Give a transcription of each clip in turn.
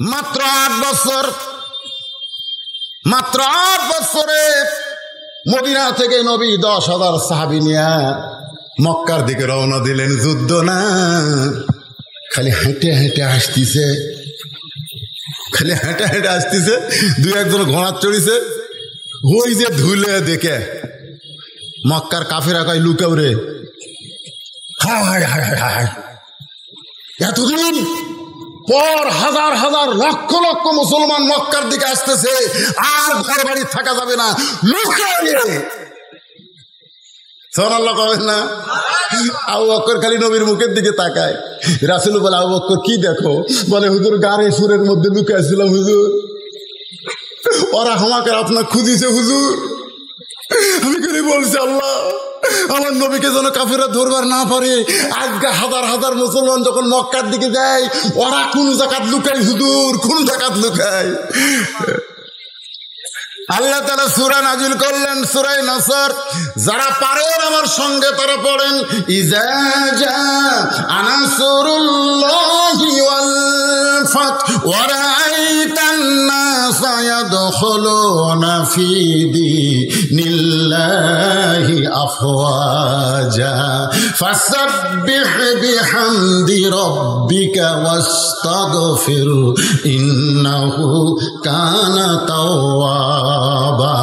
মাত্র 8 বছর, মাত্র 8 বছরে মদিনা থেকে নবী 10,000 সাহাবী নিয়ে মক্কার দিকে রওনা দিলেন। যুদ্ধ না, খালি হেঁটে হেঁটে আসতেছে, খালি হেঁটে হেঁটে আসতেছে। 2-1 ঘোড়া চড়িছে। ওই যে ধুলে দেখে মক্কার কাফেরা কয়, লুকাও রে। হায় হায় হায় হায় হায়, এতদিন পর হাজার হাজার লক্ষ লক্ষ মুসলমান মক্কার দিকে আসতেছে, আর ঘর বাড়ি থাকা যাবে না, লুকাও রে। সুবহানাল্লাহ কবেন না? আবু বকর খালি নবীর মুখের দিকে তাকায়। রাসূল বলে, আবু বকর কি দেখো? বলে, হুজুর গাড়ে সুরের মধ্যে লুকাইছিলাম হুজুর, ওরা আমাকে আপনার খুঁজিছে হুজুর। আমি করে বলছি, আল্লাহ আমার নবীকে যেন কাফেররা ধরবার না পারে। আজকে হাজার হাজার মুসলমান যখন মক্কার দিকে যায়, ওরা কোন জায়গাত লুকায় হুজুর, কোন জায়গাত লুকায়। আল্লাহ তাআলা সূরা নাজিল করলেন, সূরা নাসর। যারা পারেন আমার সঙ্গে তারা পড়েন, ইজা জাআ নাসরুল্লাহি ওয়াল ফাতহ ওয়া রাআইতান নাসা ইয়াদখুলুনা ফি দীনিল্লাহি আফওয়াজা ফাসাব্বিহ বিহামদি রাব্বিকা ওয়াস্তাগফির ইন্নাহু কানা তাওয়াবা।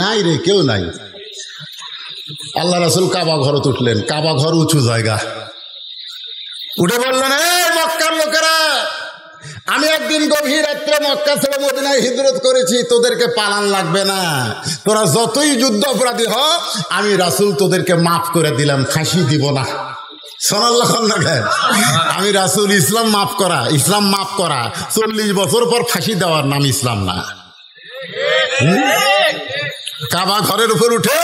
নাই রে, কেউ নাই। আল্লাহ রাসূল কাবা ঘরে উঠলেন। কাবা ঘর উঁচু জায়গা। উঠে বললেন, মক্কার লোকেরা, আমি একদিন গভীর রাত্রে মক্কা ছেড়ে মদিনায় হিজরত করেছি, তোদেরকে পালান লাগবে না। তোরা যতই যুদ্ধ অপরাধী হ, আমি রাসূল তোদেরকে মাফ করে দিলাম, ফাঁসি দিব না। আমি রাসূল, ইসলাম মাফ করা, ইসলাম মাফ করা। 40 বছর পর ফাঁসি দেওয়ার নাম ইসলাম না। কাবা ঘরের উপর উঠে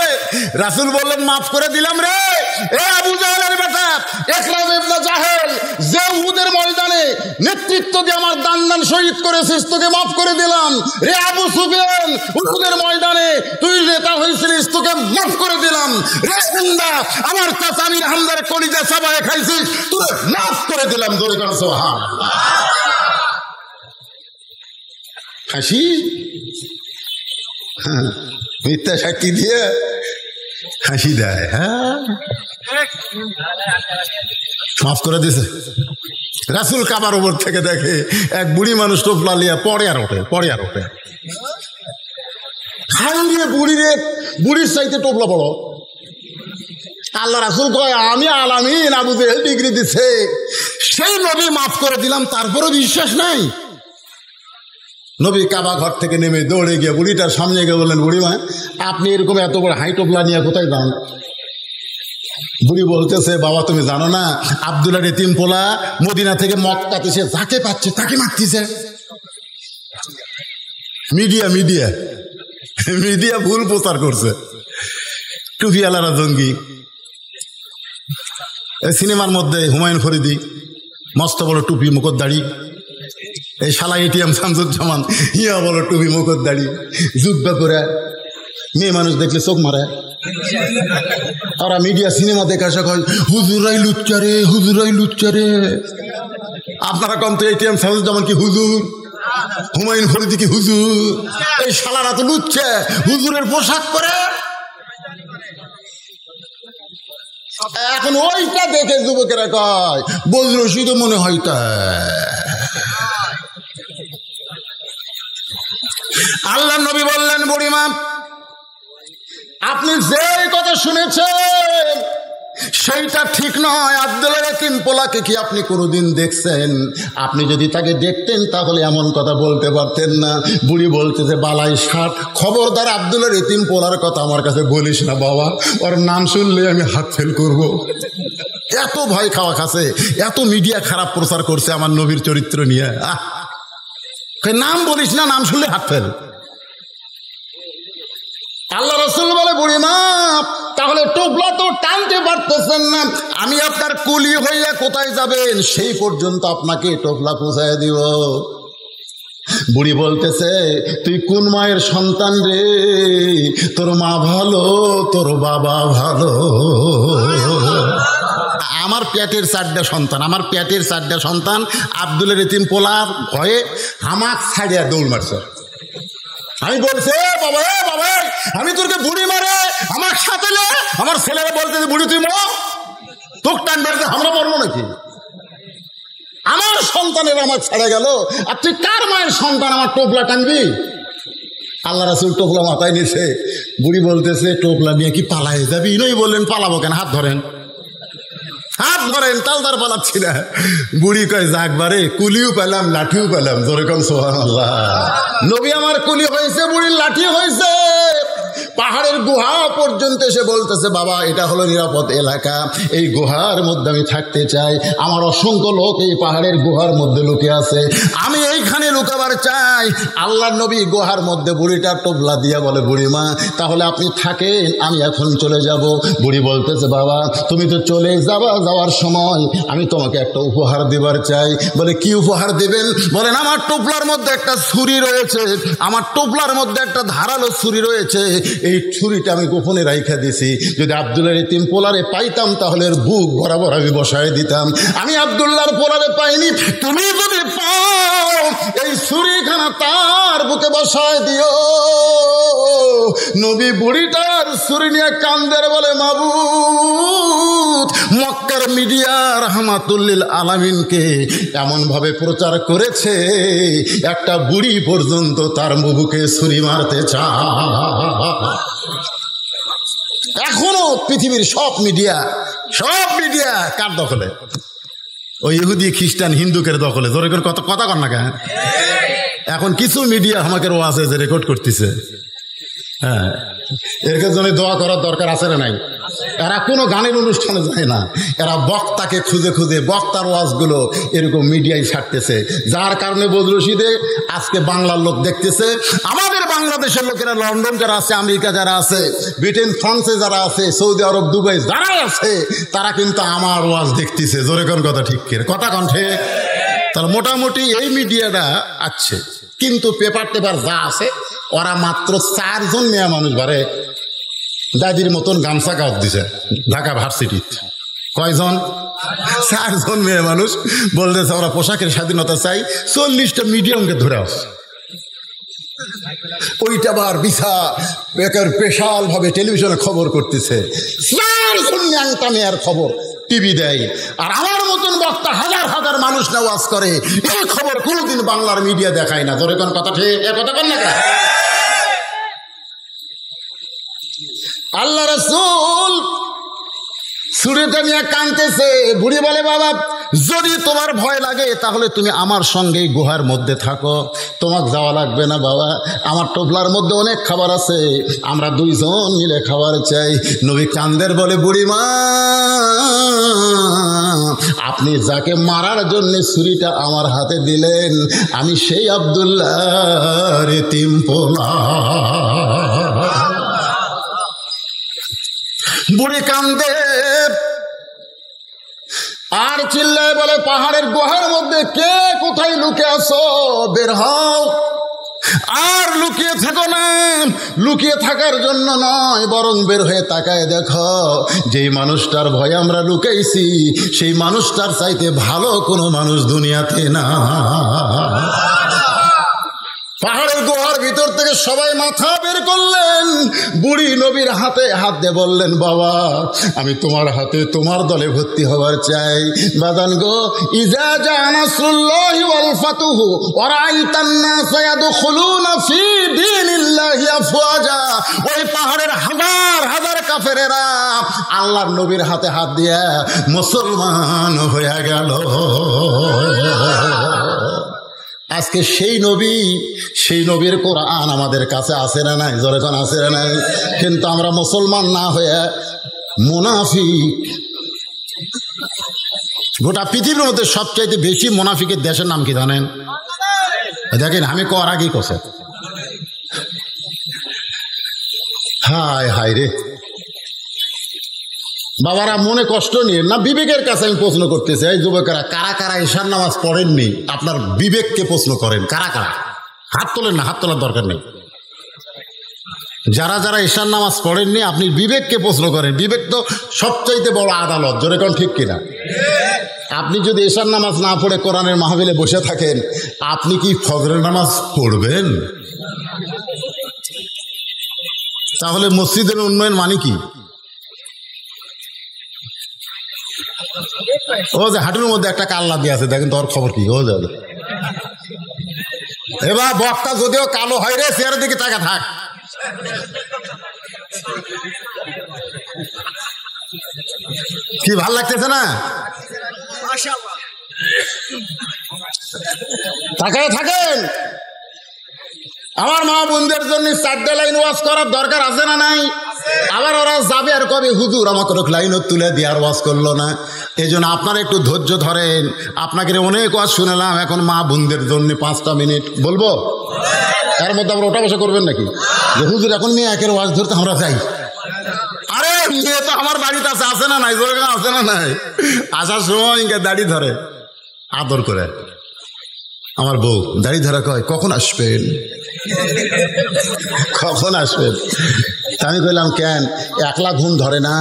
রাসূল বললেন, মাফ করে দিলাম রে। এ আবু জাহেলের বেটা ইকরাম ইবনে জাহেল, যে উহুদের ময়দানে নেতৃত্ব দিয়ে আমার দান শহীদ করেছিস, তোকে মাফ করে দিলাম। রে আবু সুফিয়ান, উহুদের ময়দানে তুই নেতা হয়েছিলিস, তোকে মাফ করে দিলাম। রে হিন্দা, আমার চাচা আমির হামদার কলিজা চাবায়ে খাইছিস, তোকে মাফ করে দিলাম। জোরে করে সুবহানাল্লাহ। হাসি, মিথ্যা সাক্ষী দিয়ে হাসি দেয়। হ্যাঁ, মাফ করে দিছে। রাসূল কাবার উপর থেকে দেখে এক বুড়ি মানুষ টোপলা লিয়া পড়ে আর ওঠে, পড়ে আর ওঠে। বুড়ির চাইতে টোপলা পড়ো। আল্লাহ রাসূল কয়, আমি আলামিন, আবু জেহেল ডিগ্রি দিচ্ছে, সেই নবী মাফ করে দিলাম, তারপরও বিশ্বাস নাই। নবী কাবা ঘর থেকে নেমে দৌড়ে গিয়ে বুড়িটার সামনে গিয়ে বললেন, বুড়িমা, আপনি এরকম এত বড় হাইটোপলা নিয়ে কোথায় যান? বুড়ি বলতেছে, বাবা তুমি জানো না, আব্দুল্লাহর এতিম পোলা মদিনা থেকে মক্কাতে সে যাকে পাচ্ছে তাকে মারতেছে। মিডিয়া মিডিয়া মিডিয়া ভুল প্রচার করছে। টুপিওয়ালারা জঙ্গি। সিনেমার মধ্যে হুমায়ুন ফরিদি, মস্ত বড় টুপি, মুখর দাড়ি। এই শালা এটিএম শামসুজ্জামান, ইয়া বড় টুপি, মুখর দাড়ি, জুব্বা করে মেয়ে মানুষ দেখলে চোখ মারে। ওরা মিডিয়া সিনেমা দেখে আসা কয়, হুজুরাই লুচ্চারে, হুজুরাই লুচ্চারে। আপনারা কম তো এটিএম শামসুজ্জামান কি হুজুর? হুমায়ুন ফরিদি কি হুজুর? এই শালারা তো লুচ্চা, হুজুরের পোশাক পরে। এখন ওইটা দেখে যুবকেরা কয়, বজরশি তো মনে হয় তা। আল্লাহ নবী বললেন, বুড়িমা, আপনি যে কথা শুনেছেন সেইটা ঠিক নয়। আব্দুল্লাহর এতিম পোলাকে কি আপনি কোনোদিন দেখছেন? আপনি যদি তাকে দেখতেন তাহলে এমন কথা বলতে পারতেন না। বুড়ি বলছে যে, বালাই ষাট, খবরদার আব্দুল্লাহর এতিম পোলার কথা আমার কাছে বলিস না বাবা, ওর নাম শুনলে আমি হাত ফেল করব। এত ভয় খাওয়া খাচ্ছে, এত মিডিয়া খারাপ প্রচার করছে আমার নবীর চরিত্র নিয়ে। নাম বলিস না, নাম শুনলে হাত ফেল। আল্লাহ রাসূল বলে, বুড়িমা, তাহলে টোপলা তো টানতে পারতেছেন না, আমি আপনার কুলি হইয়া কোথায় যাবেন সেই পর্যন্ত আপনাকে টোপলা পৌঁছায় দিব। বুড়ি বলতেছে, তুই কোন মায়ের সন্তান রে? তোর মা ভালো, তোর বাবা ভালো। আমার পেটের 4টা সন্তান, আমার পেটের 4টা সন্তান আব্দুলের এতিম পোলার ভয়ে হামাক ছাড়িয়া দৌড় মারছে। আমি বলছি, বাবা বাবা, আমি তোরকে বুড়ি মারে আমার সাথে লে। আমার ছেলেরা বলতেছে, বুড়ি তুই মর, তোর টান বেড়াতে আমরা মরবো নাকি? আমার সন্তানের আমার ছেড়ে গেল, আর তুই কার মায়ের সন্তান আমার টোপলা টানবি? আল্লাহ রাসূল টোপলা মাথায় নিছে। বুড়ি বলতেছে, টোপলা নিয়ে কি পালাই যাবি? নই বললেন, পালাবো কেন? হাত ধরেন, হাত ধরেন। তালদার পালাচ্ছি না। বুড়ি কয়, যাকবারে কুলিও পেলাম, লাঠিও পেলাম। জোরে কোন সুবহানাল্লাহ। নবী আমার কুলি হয়েছে, বুড়ির লাঠি হয়েছে। পাহাড়ের গুহা পর্যন্ত এসে বলতেছে, বাবা এটা হলো নিরাপদ এলাকা, এই গুহার মধ্যে আমি থাকতে চাই। আমার অসংখ্য লোক এই পাহাড়ের গুহার মধ্যে লুকিয়ে আছে, আমি এইখানে লুকাবার চাই। আল্লাহ নবী গুহার মধ্যে বুড়িটা টোপলা দিয়া বলে, বুড়ি মা তাহলে আপনি থাকেন, আমি এখন চলে যাব। বুড়ি বলতেছে, বাবা তুমি তো চলে যাবা, যাওয়ার সময় আমি তোমাকে একটা উপহার দেবার চাই। বলে, কি উপহার দিবেন? বলেন, আমার টোপলার মধ্যে একটা ছুরি রয়েছে, আমার টোপলার মধ্যে একটা ধারালো ছুরি রয়েছে। এই ছুরিটা আমি গোপনে রাইখা দিছি, যদি আব্দুল্লাহর এতিম পোলারে পাইতাম তাহলে এর বুক বরাবর আমি বসায় দিতাম। আমি আব্দুল্লাহর পোলারে পাইনি, তুমি যদি পাও এই ছুরিখানা তার বুকে বসায় দিও। নবী বুড়িটার ছুরি নিয়ে কান্দের, বলে, মাবুদ মক্কার মিডিয়া রাহমাতুল লিল আলামিনকে এমন ভাবে প্রচার করেছে, একটা বুড়ি পর্যন্ত তার বুকে ছুরি মারতে চায়। এখনো পৃথিবীর সব মিডিয়া কার দখলে? ওই ইহুদি খ্রিস্টান হিন্দুকের দখলে। জোরে করে কথা কর না কেন? এখন কিছু মিডিয়া আমাকে ওয়াজে যে রেকর্ড করতেছে, হ্যাঁ, এর জন্য দোয়া করার দরকার আছে না নাই? এরা কোনো গানের অনুষ্ঠানে যায় না, এরা বক্তাকে খুঁজে খুঁজে বক্তার ওয়াজগুলো এরকম মিডিয়ায় ছাড়তেছে, যার কারণে বদরশিদে আজকে বাংলার লোক দেখতেছে। আমাদের বাংলাদেশের লোকেরা লন্ডন যারা আছে, আমেরিকা যারা আছে, ব্রিটেন ফ্রান্সে যারা আছে, সৌদি আরব দুবাই যারা আছে, তারা কিন্তু আমার ওয়াজ দেখতেছে। জোরে কোন কথা ঠিক কথা কণ্ঠে। তাহলে মোটামুটি এই মিডিয়াটা আছে, কিন্তু পেপার টেপার যা আছে ওরা মাত্র 4 জন মেয়ে মানুষ বারে দাদির মতন গামছা কাপ দিছে ঢাকা ভার্সিটি। কয়জন? 4 জন মেয়ে মানুষ বলতেছে ওরা পোশাকের স্বাধীনতা চাই। 40টা মিডিয়ামকে ধরে আসছে, ওইটা আবার বিশা বেকার স্পেশাল ভাবে টেলিভিশনে খবর করতেছে। 4 জন ন্যাংটা মেয়ের খবর টিভি দেয়, আর আমার মতন বক্তা হাজার হাজার মানুষ ওয়াজ করে। এই খবর কোনোদিন বাংলার মিডিয়া দেখায় না। ধরে কোন কথা ঠিক, এ কথা বল না। আল্লাহ রাসূল ছুরিটা নিয়ে কাঁদতেছে। বুড়ি বলে, বাবা যদি তোমার ভয় লাগে তাহলে তুমি আমার সঙ্গেই গুহার মধ্যে থাকো, তোমাকে যাওয়া লাগবে না। বাবা আমার টোপলার মধ্যে অনেক খাবার আছে, আমরা 2 জন মিলে খাবার চাই। নবী কান্দের, বলে, বুড়ি মা আপনি যাকে মারার জন্য ছুরিটা আমার হাতে দিলেন, আমি সেই আব্দুল্লাহর এতিম পোলা। বুড়ি কান্দে আর চিল্লায় বলে, পাহাড়ের গুহার মধ্যে কে কোথায় লুকে আছো? বের হও। আর লুকিয়ে থাকো না, লুকিয়ে থাকার জন্য নয়, বরং বের হয়ে তাকায় দেখো, যেই মানুষটার ভয়ে আমরা লুকাইছি সেই মানুষটার চাইতে ভালো কোনো মানুষ দুনিয়াতে না। পাহাড়ের গুহার ভিতর থেকে সবাই মাথা বের করলেন। বুড়ি নবীর হাতে হাত দিয়ে বললেন, বাবা আমি তোমার হাতে তোমার দলে ভর্তি হবার চাই। বাদান গো, ইজা জা নাসরুল্লাহি ওয়াল ফাতুহু ওয়া রাআইতান নাসা ইয়াদখুলুনা ফি দীনিল্লাহি আফওয়াজা। ওই পাহাড়ের হাজার হাজার কাফেরেরা আল্লাহর নবীর হাতে হাত দিয়ে মুসলমান হয়ে গেল। আজকে সেই নবীর কোরআন আমাদের কাছে আছে না নাই? যখন আছে না নাই, কিন্তু আমরা মুসলমান না হয়ে মুনাফিক। গোটা পৃথিবীর মধ্যে সবচাইতে বেশি মুনাফিকের দেশের নাম কি জানেন? দেখেন আমি কর আগেই কষে, হায় হায় রে বাবারা, মনে কষ্ট নিয়ে না, বিবেকের কাছে আমি প্রশ্ন করতেছি। এই যুবকেরা, কারা কারা ঈশার নামাজ পড়েননি? আপনার বিবেককে প্রশ্ন করেন, কারা কারা? হাত তোলেন না, হাত তোলার দরকার নেই। যারা যারা ঈশার নামাজ পড়েননি আপনি বিবেককে প্রশ্ন করেন। বিবেক তো সবচাইতে বড় আদালত, জোরে কোন ঠিক কিনা? আপনি যদি ঈশার নামাজ না পড়ে কোরআনের মাহফিলে বসে থাকেন, আপনি কি ফজরের নামাজ পড়বেন? তাহলে মসজিদের উন্নয়ন মানে কি? ও যে হাঁটুর মধ্যে একটা কাল্লা দিয়ে আছে, দেখেন তোর খবর কি? ও যাবে এবার বক্তা যদিও কালো হয় রে, চেয়ারের দিকে টাকা থাক। কি ভাল লাগতেছে না? তাকায় থাকেন। আমার মা বোনদের জন্য 4টে লাইন ওয়াজ করার দরকার আছে না নাই? আবার ওরা যাবে আর কবে হুজুর আমাকে লাইন তুলে দেওয়ার ওয়াজ করলো না। এই জন্য আপনারা একটু ধৈর্য ধরেন। আপনাকে অনেক ওয়াজ শুনলাম, এখন মা বোনদের জন্য 5টা মিনিট বলবো। তার মধ্যে আমরা ওটা বসে করবেন নাকি যে হুজুর এখন মেয়ে একের ওয়াজ ধরতে আমরা যাই? আরে মেয়ে তো আমার বাড়িতে আছে না নাই? জোরে আছে না নাই? আসার সময় দাড়ি ধরে আদর করে। আমার বউ দাড়ি ধরা কয় কখন আসবেন, কখন আসবেন? আমি কইলাম কেন, একলা ঘুম ধরে না?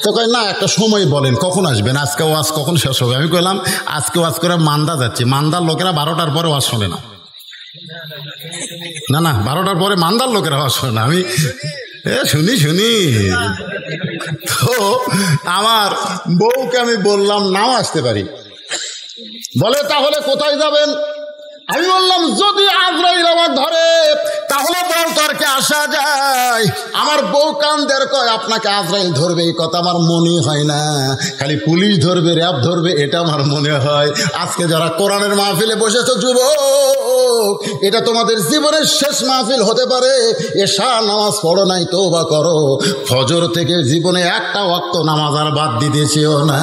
তো কয় না, একটা সময় বলেন কখন আসবেন, আজকে ওয়াজ কখন শেষ হবে? আমি কইলাম আজকে ওয়াজ করে মান্দা যাচ্ছে, মান্দার লোকেরা 12টার পরে ওয়াজ শোনে না। না 12টার পরে মান্দার লোকেরা ওয়াজ শোনে না। আমি শুনি। তো আমার বউকে আমি বললাম নাও আসতে পারি। বলে তাহলে কোথায় যাবেন? আমি বললাম যদি আজরাইল আমার ধরে তাহলে বল তর্কে আসা যায়। আমার বউ কান্দের কয় আপনাকে আজরাইল ধরবে এই কথা আমার মনে হয় না, খালি পুলিশ ধরবে, র্যাব ধরবে, এটা আমার মনে হয়। আজকে যারা কোরআনের মাহফিলে বসেছো যুবক, এটা তোমাদের জীবনের শেষ মাহফিল হতে পারে। এশা নামাজ পড়ো নাই, তওবা করো। ফজর থেকে জীবনে একটা ওয়াক্ত নামাজ আর বাদ দিতেছিও না।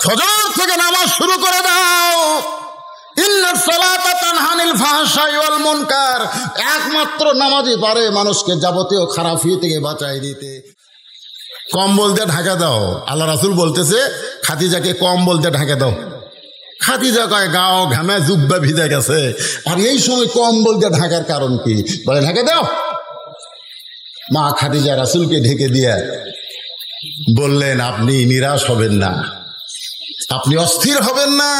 ফজর থেকে নামাজ শুরু করে দাও। ইন্নাস সালাতা তানহা আনিল ফাহশাই ওয়াল মুনকার। একমাত্র নামাজই পারে মানুষকে যাবতীয় খারাপি থেকে বাঁচাই দিতে। কম্বল দিয়ে ঢাকা দাও। আল্লাহ রাসূল বলতেছে খাদিজাকে কম্বল দিয়ে ঢাকা দাও। খাদিজা কয় গাও ঘামে জুব্বা ভিজে গেছে, আর এই সময় কম্বল দিয়ে ঢাকার কারণ কি? বলে ঢাকা দাও। মা খাদিজা রাসূলকে ঢেকে দিয়ে বললেন আপনি নিরাশ হবেন না, আপনি অস্থির হবেন না,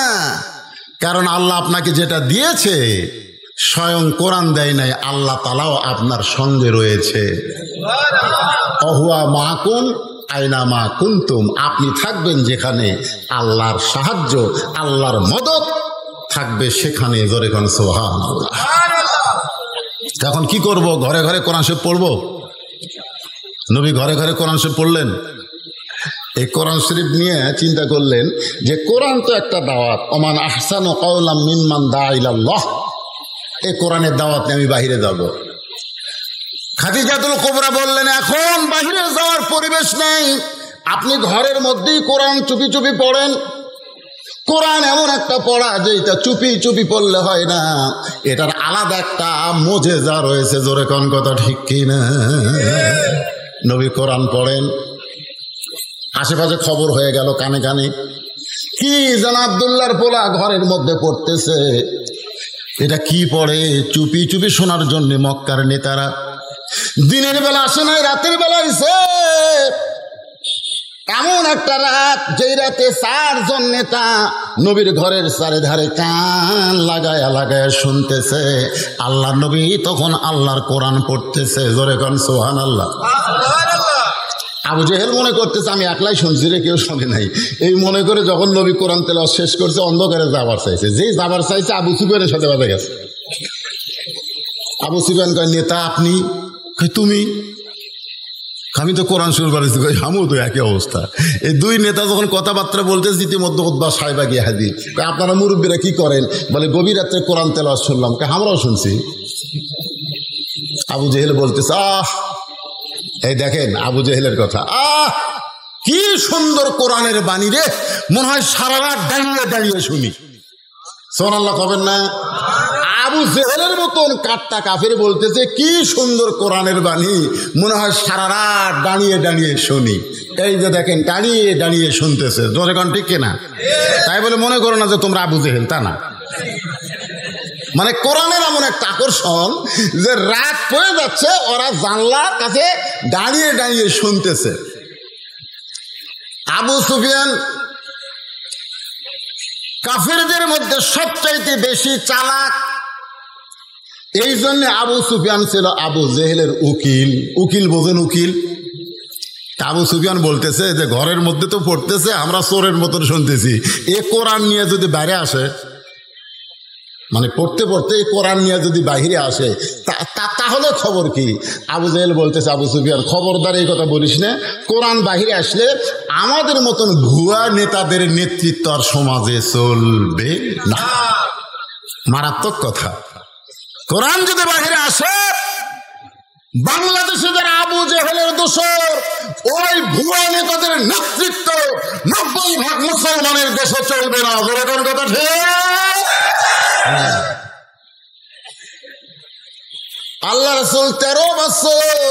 কারণ আল্লাহ আপনাকে যেটা দিয়েছে স্বয়ং কোরআন দেয় নাই, আল্লাহ তাআলাও আপনার সঙ্গে রয়েছে। অহুয়া মাকুম আইনা মা কুনতুম। আপনি থাকবেন যেখানে, আল্লাহর সাহায্য আল্লাহর মদত থাকবে সেখানে। জোরে কোন সুবহানাল্লাহ। এখন কি করব? ঘরে ঘরে কোরআন শরীফ পড়বো? নবী ঘরে ঘরে কোরআন শরীফ পড়লেন। এই কোরআন শরীফ নিয়ে চিন্তা করলেন যে কোরআন তো একটা দাওয়াত, ওমান আহসানু কাওলাম মিম্মান দাআ ইলাল্লাহ। এই কোরআনের দাওয়াত নিয়ে আমি বাহিরে যাব। খাদিজাতুল কুবরা বললেন এখন বাহিরে যাওয়ার পরিবেশ নেই, আপনি ঘরের মধ্যেই কোরআন চুপি চুপি পড়েন। কোরআন এমন একটা পড়া যে এটা চুপি চুপি পড়লে হয় না, এটার আলাদা একটা মুজিজা রয়েছে। জোরে কোন কথা ঠিক কিনা? নবী কোরআন পড়েন, আশেপাশে খবর হয়ে গেল কানে কানে, কি যেন আব্দুল্লাহর পোলা ঘরের মধ্যে পড়তেছে। এটা কি পড়ে? চুপি চুপি শোনার জন্য মক্কার নেতারা দিনের বেলা আসে নাই, রাতের বেলা এসে এমন একটা রাত যেই রাতে 4 জন নেতা নবীর ঘরের চারিধারে কান লাগায়া লাগায়া শুনতেছে। আল্লাহ নবী তখন আল্লাহর কোরআন পড়তেছে। জোরে কোন সুবহানাল্লাহ। আবু জেহেল মনে করতেছে আমি একলাই শুনছি রে, কেউ শোনে নাই। এই মনে করে যখন নবী কোরআন তেলাওয়াত শেষ করছে অন্ধকারে যাবার চাইছে, যেই যাবার চাইছে আবু সুফিয়ানের সাথে বাজে গেছে। আবু সুফিয়ান কয় নেতা আপনি? তুমি? আমি তো কোরআন শুরু করেছি। আমিও তো একই অবস্থা। এই 2 নেতা যখন কথাবার্তা বলতেছে ইতিমধ্যে উতবা সাহেবা গিয়ে হাজির। আপনারা মুরব্বীরা কি করেন? বলে গভীর রাত্রে কোরআন তেলাওয়াত শুনলাম। আমরাও শুনছি। আবু জেহেল বলতেছে এই দেখেন আবু জেহেলের কথা, কি সুন্দর কোরআনের বাণী রে, মনে হয় সারা রাত দাঁড়িয়ে দাঁড়িয়ে শুনি। সুবহানাল্লাহ কবেন না? আবু জেহেলের মতন কাট্টা কাফের বলতেছে কি সুন্দর কোরআনের বাণী, মনে হয় সারা রাত দাঁড়িয়ে দাঁড়িয়ে শুনি। এই যে দেখেন দাঁড়িয়ে দাঁড়িয়ে শুনতেছে, যখন ঠিক কিনা? তাই বলে মনে করো না যে তোমরা আবু জেহেল, তা না। মানে কোরআনের এমন একটা আকর্ষণ যে রাত হয়ে যাচ্ছে, ওরা জানলার কাছে দাঁড়িয়ে দাঁড়িয়ে শুনতেছে। আবু সুফিয়ান কাফেরদের মধ্যে সবচাইতে বেশি চালাক, এই জন্য আবু সুফিয়ান ছিল আবু জেহেলের উকিল। উকিল বোঝেন? উকিল। আবু সুফিয়ান বলতেছে যে ঘরের মধ্যে তো পড়তেছে, আমরা চোরের মতন শুনতেছি, এ কোরআন নিয়ে যদি বাইরে আসে, মানে পড়তে পড়তে কোরআন নিয়ে যদি বাহিরে আসে তাহলে খবর কি? আবু জেহেল বলতেছে আবু সুফিয়ান, খবরদার এই কথা বলিস না, কোরআন বাহিরে আসলে আমাদের মতন ভুয়া নেতাদের নেতৃত্ব আর সমাজে চলবে না। মারাত্মক কথা। কোরআন যদি বাহিরে আসে, বাংলাদেশে যারা আবু জেহেলের দোসর, ওই ভুয়া নেতাদের নেতৃত্ব 90% মুসলমানের দেশে চলবে না। যেরকম কথা ঠিক। আল্লাহ রাসূল 13 বছর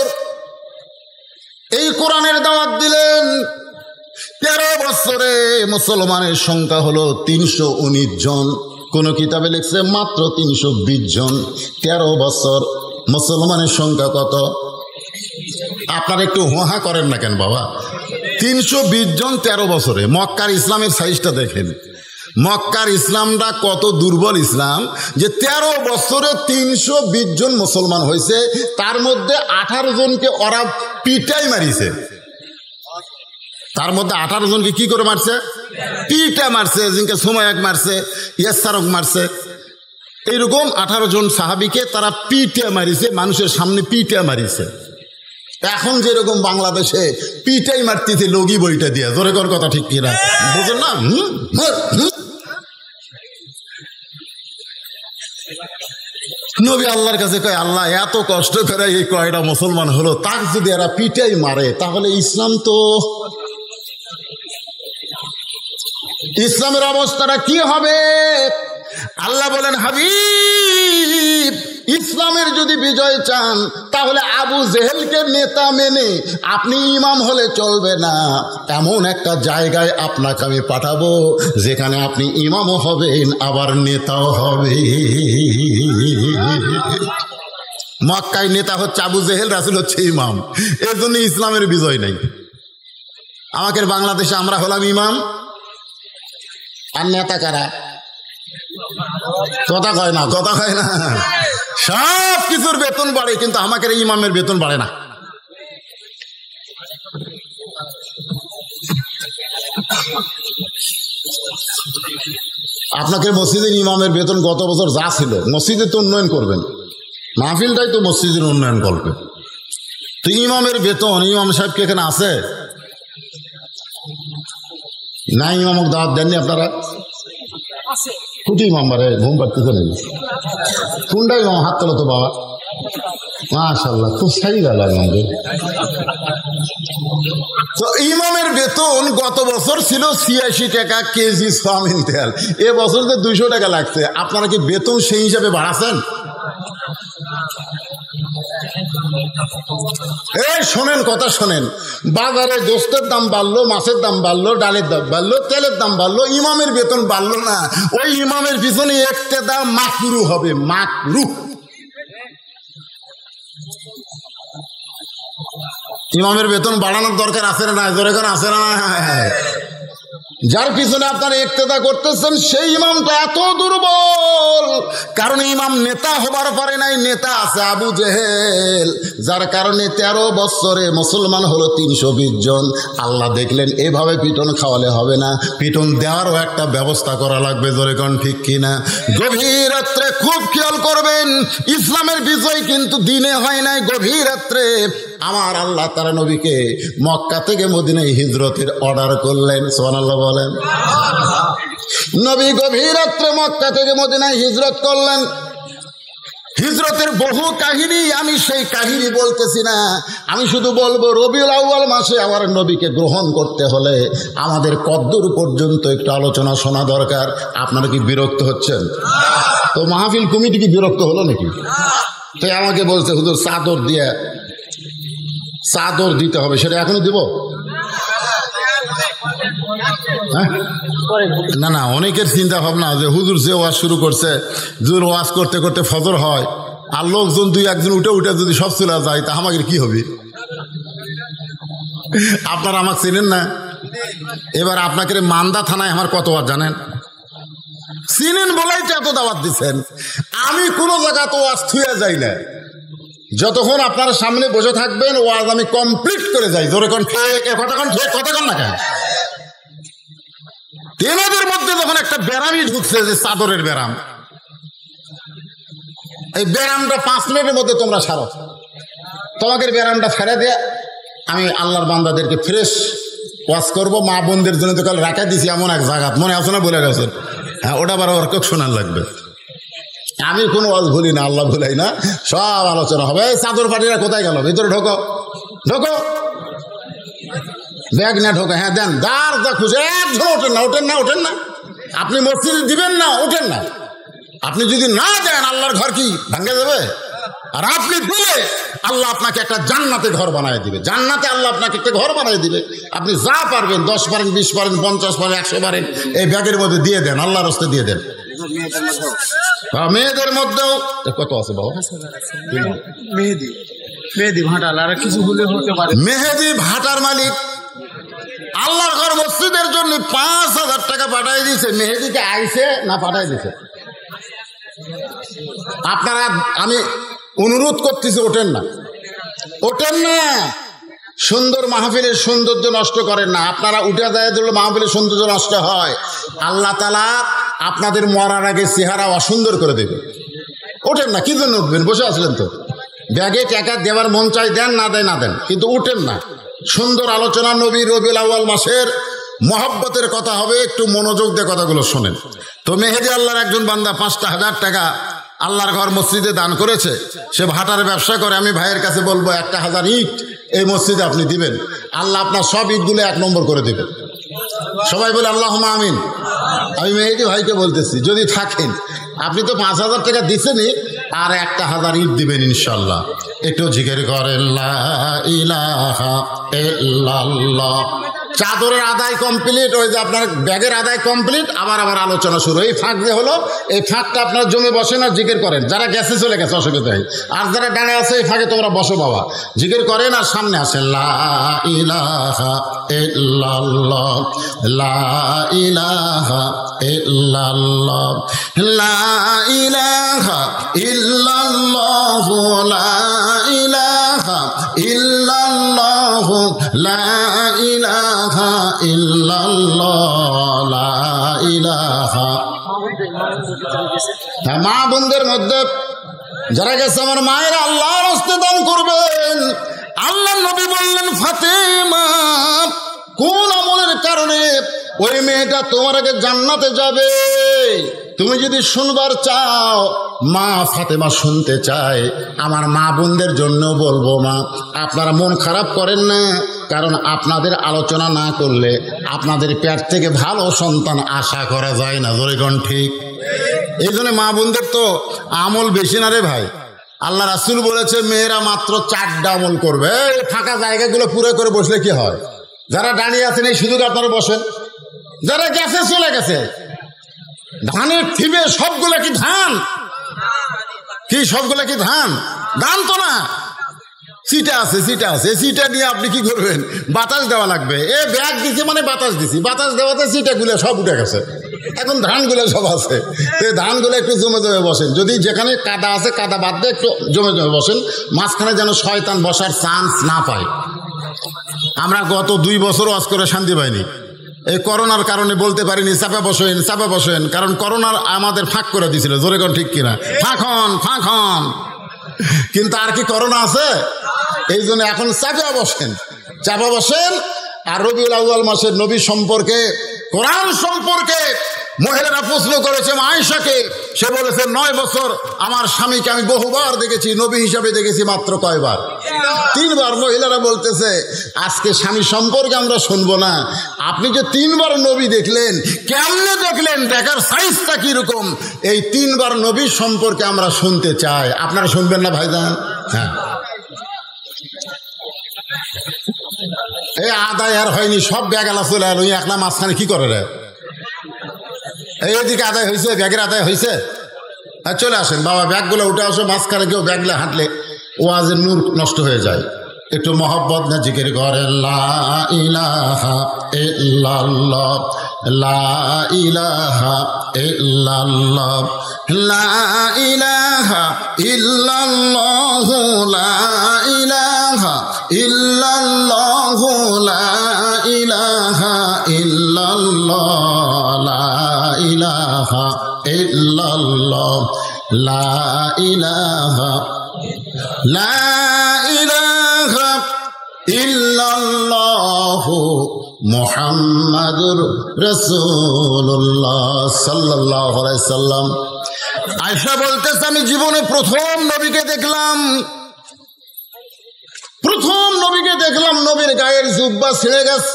এই কোরআনের দাওয়াত দিলেন। 13 বছরে মুসলমানের সংখ্যা হলো 319 জন। কোন কিতাবে লিখছে মাত্র 320 জন। 13 বছর মুসলমানের সংখ্যা কত? আপনারা একটু হোহা করেন না কেন বাবা? 320 জন 13 বছরে। মক্কার ইসলামের সাইজটা দেখেন, মক্কার ইসলামটা কত দুর্বল ইসলাম যে 13 বছরে 320 জন মুসলমান হয়েছে। তার মধ্যে 18 জনকে ওরা পিটাই মারিছে। তার মধ্যে 18 জনকে কি করে মারছে? পিটা মারছে। জিনকে সুমায়াক মারছে, ইয়াসারক মারছে, এইরকম 18 জন সাহাবিকে তারা পিটা মারিছে, মানুষের সামনে পিটা মারিছে। এখন যেরকম বাংলাদেশে পিটাই মারতেছে লগি বইটা দিয়ে। জোরে কর কথা ঠিক কিনা? বুঝেন না? নবী আল্লাহর কাছে কয়, আল্লাহ এত কষ্ট করে এই কয়টা মুসলমান হলো, তাক যদি এরা পিটাই মারে তাহলে ইসলাম তো, ইসলামের অবস্থাটা কি হবে? আল্লাহ বলেন, হাবিব, ইসলামের যদি বিজয় চান তাহলে আবু জেহেলকে নেতা মেনে আপনি ইমাম হলে চলবে না। এমন একটা জায়গায় আপনাকে আমি পাঠাবো যেখানে আপনি ইমামও হবেন আবার নেতাও হবে। মক্কায় নেতা হচ্ছে আবু জেহেল, রাসূল হচ্ছে ইমাম। এর জন্য ইসলামের বিজয় নেই। আমাদের বাংলাদেশে আমরা হলাম ইমাম, আর নেতা কারা? কথা কয় না, কথা কয় না। সব কিছুর বেতন বাড়ে, কিন্তু আমাদের ইমামের বেতন বাড়ে না। আপনাকে মসজিদের ইমামের বেতন গত বছর যা ছিল, মসজিদে তো উন্নয়ন করবেন, মাহফিলটাই তো মসজিদের উন্নয়ন করবে। তো ইমামের বেতন, ইমাম সাহেব কি এখানে আছে? না, ইমামক দাওয়াত দেননি আপনারা? কুটি ইমাম বারে ঘুম পাড়তেছে নাকি? কোনটা ইমাম? হাত তোলো তো বাবা। মাশাআল্লাহ, খুব সারি গেল আমাদের। তো ইমামের বেতন গত বছর ছিল 86 টাকা কেজি সয়াবিন তেল। এ বছর তো 200 টাকা লাগছে। আপনারা কি বেতন সেই হিসাবে বাড়াচ্ছেন? এই শোনেন, কথা শোনেন, বাজারে গোস্তের দাম বাড়লো, মাছের দাম বাড়লো, ডালের দাম বাড়লো, তেলের দাম বাড়লো, ইমামের বেতন বাড়লো না। ওই ইমামের পিছনে একটা দাম মাকরু হবে, মাকরু। ইমামের বেতন বাড়ানোর দরকার আছে না? জোরে করে আছে না? যার পিছনে আপনারা ইক্তেদা করতেছেন সেই ইমামটা এত দুর্বল, কারণ ইমাম নেতা হবার পারে নাই, নেতা আছে আবু জেহেল, যার কারণে 13 বছরে মুসলমান হলো 320 জন। আল্লাহ দেখলেন এভাবে পিটন খাওয়ালে হবে না, পিটন দেওয়ারও একটা ব্যবস্থা করা লাগবে। জোরে কোন ঠিক কিনা? গভীর রাত্রে খুব খেয়াল করবেন, ইসলামের বিজয় কিন্তু দিনে হয় নাই, গভীর রাত্রে আমার আল্লাহ তাআলা নবীকে মক্কা থেকে মদিনায় হিজরতের অর্ডার করলেন। সুবহানাল্লাহ বলেন। নবী গভীর রাত্রে মক্কা থেকে মদিনায় হিজরত করলেন। হিজরতের বহু কাহিনী, আমি সেই কাহিনী বলতেছি না, আমি শুধু বলবো রবিউল আউয়াল মাসে আমার নবীকে গ্রহণ করতে হলে আমাদের কদ্দূর পর্যন্ত একটু আলোচনা শোনা দরকার। আপনারা কি বিরক্ত হচ্ছেন? তো মাহফিল কমিটি কি বিরক্ত হলো নাকি? তাই আমাকে বলছে হুজুর চাদর দিতে হবে, সেটা এখনই দিব? না না, অনেকের চিন্তা ভাবনা যে হুজুর যে ওয়াজ শুরু করছে, হুজুর ওয়াজ করতে করতে ফজর হয় আর লোকজন দুই একজন উঠে যদি সব চলে যায় তা আমাদের কি হবে? আপনারা আমাকে চিনেন না। এবার আপনাকে মান্দা থানায় আমার কত ওয়াজ জানেন? চিনেন বলেই তো এত দাওয়াত দিচ্ছেন। আমি কোনো জায়গা তো ওয়াজ থুয়ে যাই না, যতক্ষণ আপনার সামনে বসে থাকবেন ওয়াজ আমি কমপ্লিট করে যাই। জোরে কোন কতক্ষণ না কেন? তেনাদের মধ্যে যখন একটা ব্যারামই ঢুকছে, যে চাদরের ব্যারাম, এই ব্যারামটা 5 মিনিটের মধ্যে তোমরা সারো। তোমাকে ব্যারামটা ফেলে দিয়ে আমি আল্লাহর বান্দাদেরকে ফ্রেশ ওয়াজ করবো। মা বোনদের জন্য তো কাল রাখা দিছি এমন এক জায়গা, মনে আছে না? বলে গেছেন। হ্যাঁ, ওটা আবার ওর শোনার লাগবে। আমি কোনো ওয়াজ ভুলি না, আল্লাহ ভুলাই না, সব আলোচনা হবে। চাদর পাটিরা কোথায় গেল? ভিতরে ঢোকো। ব্যাগ না ঢোকে। হ্যাঁ দেন, দাঁড় যা খুঁজে একজন ওঠেন না। আপনি মসজিদে দিবেন না, ওঠেন না। আপনি যদি না দেন আল্লাহর ঘর কি ভাঙে যাবে? আর আপনি দিলে আল্লাহ আপনাকে একটা জান্নাতে ঘর বানায় দিবে। জান্নাতে আল্লাহ আপনাকে একটা ঘর বানায় দিবে। আপনি যা পারবেন, 10 পারেন, 20 পারেন, 50 পারেন, 100 পারেন, এই ব্যাগের মধ্যে দিয়ে দেন, আল্লাহর রাস্তে দিয়ে দেন। মেয়েদের মধ্যেও কত আছে বাবা? মেহেদি ভাটার, আর কিছু বলে হতে পারে। মেহেদি ভাটার মালিক আল্লাহর ঘর মসজিদের জন্য 5,000 টাকা পাঠাই দিয়েছে। মেহেদিকে আইছে না পাঠাই দিয়েছে? আপনারা, আমি অনুরোধ করতেছি, ওঠেন না। সুন্দর মাহফিলের সৌন্দর্য নষ্ট করেন না। আপনারা উঠে যায় দিলে মাহফিলের সৌন্দর্য নষ্ট হয়। আল্লাহ তাআলা আপনাদের মরার আগে চেহারা অসুন্দর করে দেবে। ওঠেন না। কি জন্য উঠবেন? বসে আসলেন তো। ব্যাগে টাকা দেওয়ার মন চাই, দেন, না দেন, কিন্তু উঠেন না। সুন্দর আলোচনা, নবী রবিউল আউয়াল মাসের মহব্বতের কথা হবে, একটু মনোযোগ দিয়ে কথাগুলো শোনেন। তো মেহেদি আল্লাহর একজন বান্দা 5,000 টাকা আল্লাহর ঘর মসজিদে দান করেছে। সে ভাটার ব্যবসা করে। আমি ভাইয়ের কাছে বলবো 1,000 ইট এই মসজিদে আপনি দিবেন, আল্লাহ আপনার সব ইটগুলো 1 নম্বর করে দেবেন। সবাই বলে আল্লাহুম্মা আমিন। আমি মেহেদি ভাইকে বলতেছি, যদি থাকেন, আপনি তো 5,000 টাকা দিচ্ছেনই, আর 1,000 ইট দিবেন ইনশাল্লাহ। একটু জিকির করেন লা ইলাহা ইল্লাল্লাহ। চাদরের আদায় কমপ্লিট, ওই যে আপনার ব্যাগের আদায় কমপ্লিট, আবার আলোচনা শুরু। এই ফাঁক যে হলো, এই ফাঁকটা আপনার জমে বসেন আর জিকির করেন। যারা গেছে চলে গেছে, অসুবিধা নেই। আর যারা ডানে আছে, এই ফাঁকে তোমরা বসো বাবা, জিকির করেন আর সামনে আসেন। লা ইলাহা ইল্লাল্লাহ, লা ইলাহা ইল্লাল্লাহ, লা ইলাহা ইল্লাল্লাহ, লা ইলাহা ইল্লাল্লাহ, লা ইলাহা ইল্লাল্লাহ, লা ইলাহা। মা বোনদের মধ্যে যারা গেছে, আমার মায়েরা আল্লাহর রাস্তায় দান করবেন। আল্লাহ নবী বললেন, ফাতেমা কোন আমলের কারণে ওই মেয়েটা তোমার আগে জান্নাতে যাবে? তুমি যদি শুনবার চাও, মা ফাতেমা শুনতে চায়। আমার মা বোনদের জন্য বলবো, মা আপনারা মন খারাপ করেন না, কারণ আপনাদের আলোচনা না করলে আপনাদের পেট থেকে ভালো সন্তান আশা করা যায় না। জোরে কোন ঠিক? এই জন্য মা বোনদের তো আমল বেশি না রে ভাই। আল্লাহ রাসূল বলেছে, মেয়েরা মাত্র 4টা আমল করবে। ফাঁকা জায়গাগুলো পুরো করে বসলে কি হয়? যারা দাঁড়িয়ে আছেন এই সুযোগ আপনারা বসেন। যারা গেছে চলে গেছে, ধানের থিবে সবগুলো কি ধান? কি সবগুলো কি ধান? ধান তো না, সিটা আছে। সিটা নিয়ে আপনি কি করবেন? বাতাস দেওয়া লাগবে। এ ব্যাগ দিছে মানে বাতাস দিছি, বাতাস দেওয়াতে সিটাগুলো সব উঠে গেছে। এখন ধানগুলো সব আছে। এই ধানগুলো একটু জমে বসেন। যদি যেখানে কাদা আছে, কাদা বাদ দিয়ে একটু জমে বসেন, মাঝখানে যেন শয়তান বসার চান্স না পায়। আমরা গত 2 বছর ওয়াজ করে শান্তি পাইনি। এই করোনার কারণে বলতে পারিনি চাপা বসেন, কারণ করোনার আমাদের ফাঁক করে দিয়েছিল। জোরে কোন ঠিক কিনা? ফাঁক হন। কিন্তু আর কি করোনা আছে? এই জন্য এখন চাপা বসেন। আর রবিউল আউয়াল মাসের নবী সম্পর্কে, কোরআন সম্পর্কে মহিলারা প্রশ্ন করেছে আয়েশাকে, সে বলেছে 9 বছর আমার স্বামীকে আমি বহুবার দেখেছি, নবী হিসাবে দেখেছি মাত্র কয়বার? 3 বার। মহিলারা বলতেছে আজকে স্বামী সম্পর্কে আমরা শুনবো না, আপনি যে 3 বার নবী দেখলেন, কেমনে দেখলেন, দেখার সাইজটা কিরকম, এই 3 বার নবী সম্পর্কে আমরা শুনতে চাই। আপনারা শুনবেন না ভাইজান? হ্যাঁ, এই আদায় আর হয়নি, সব ব্যাগ আলা চলে এলো, একলা মাঝখানে কি করে রে? এইদিকে আদায় হয়েছে, ব্যাগের আদায় হয়েছে, চলে আসেন বাবা, ব্যাগগুলো উঠে আসো। মাঝখানে কেউ ব্যাগলে হাঁটলে ওয়াজের নূর নষ্ট হয়ে যায়। একটু মহব্বত না জিকির করে লা ইলাহা ইল্লাল্লাহ, লা ইলাহা ইল্লাল্লাহ, লা ইলাহা ইল্লাল্লাহ, লা ইলাহা ইল্লাল্লাহ, লা ইলাহা ইল্লাল্লাহ, লা ইলাহা ইল্লাল্লাহ, লা ইলাহা, লা ইলাহা ইল্লাল্লাহ মুহাম্মাদুর রাসূলুল্লাহ সাল্লাল্লাহু আলাইহি সাল্লাম। আয়েশা বলতেছে আমি জীবনে প্রথম নবীকে দেখলাম, নবীর গায়ের জুব্বা ছিঁড়ে গেছে,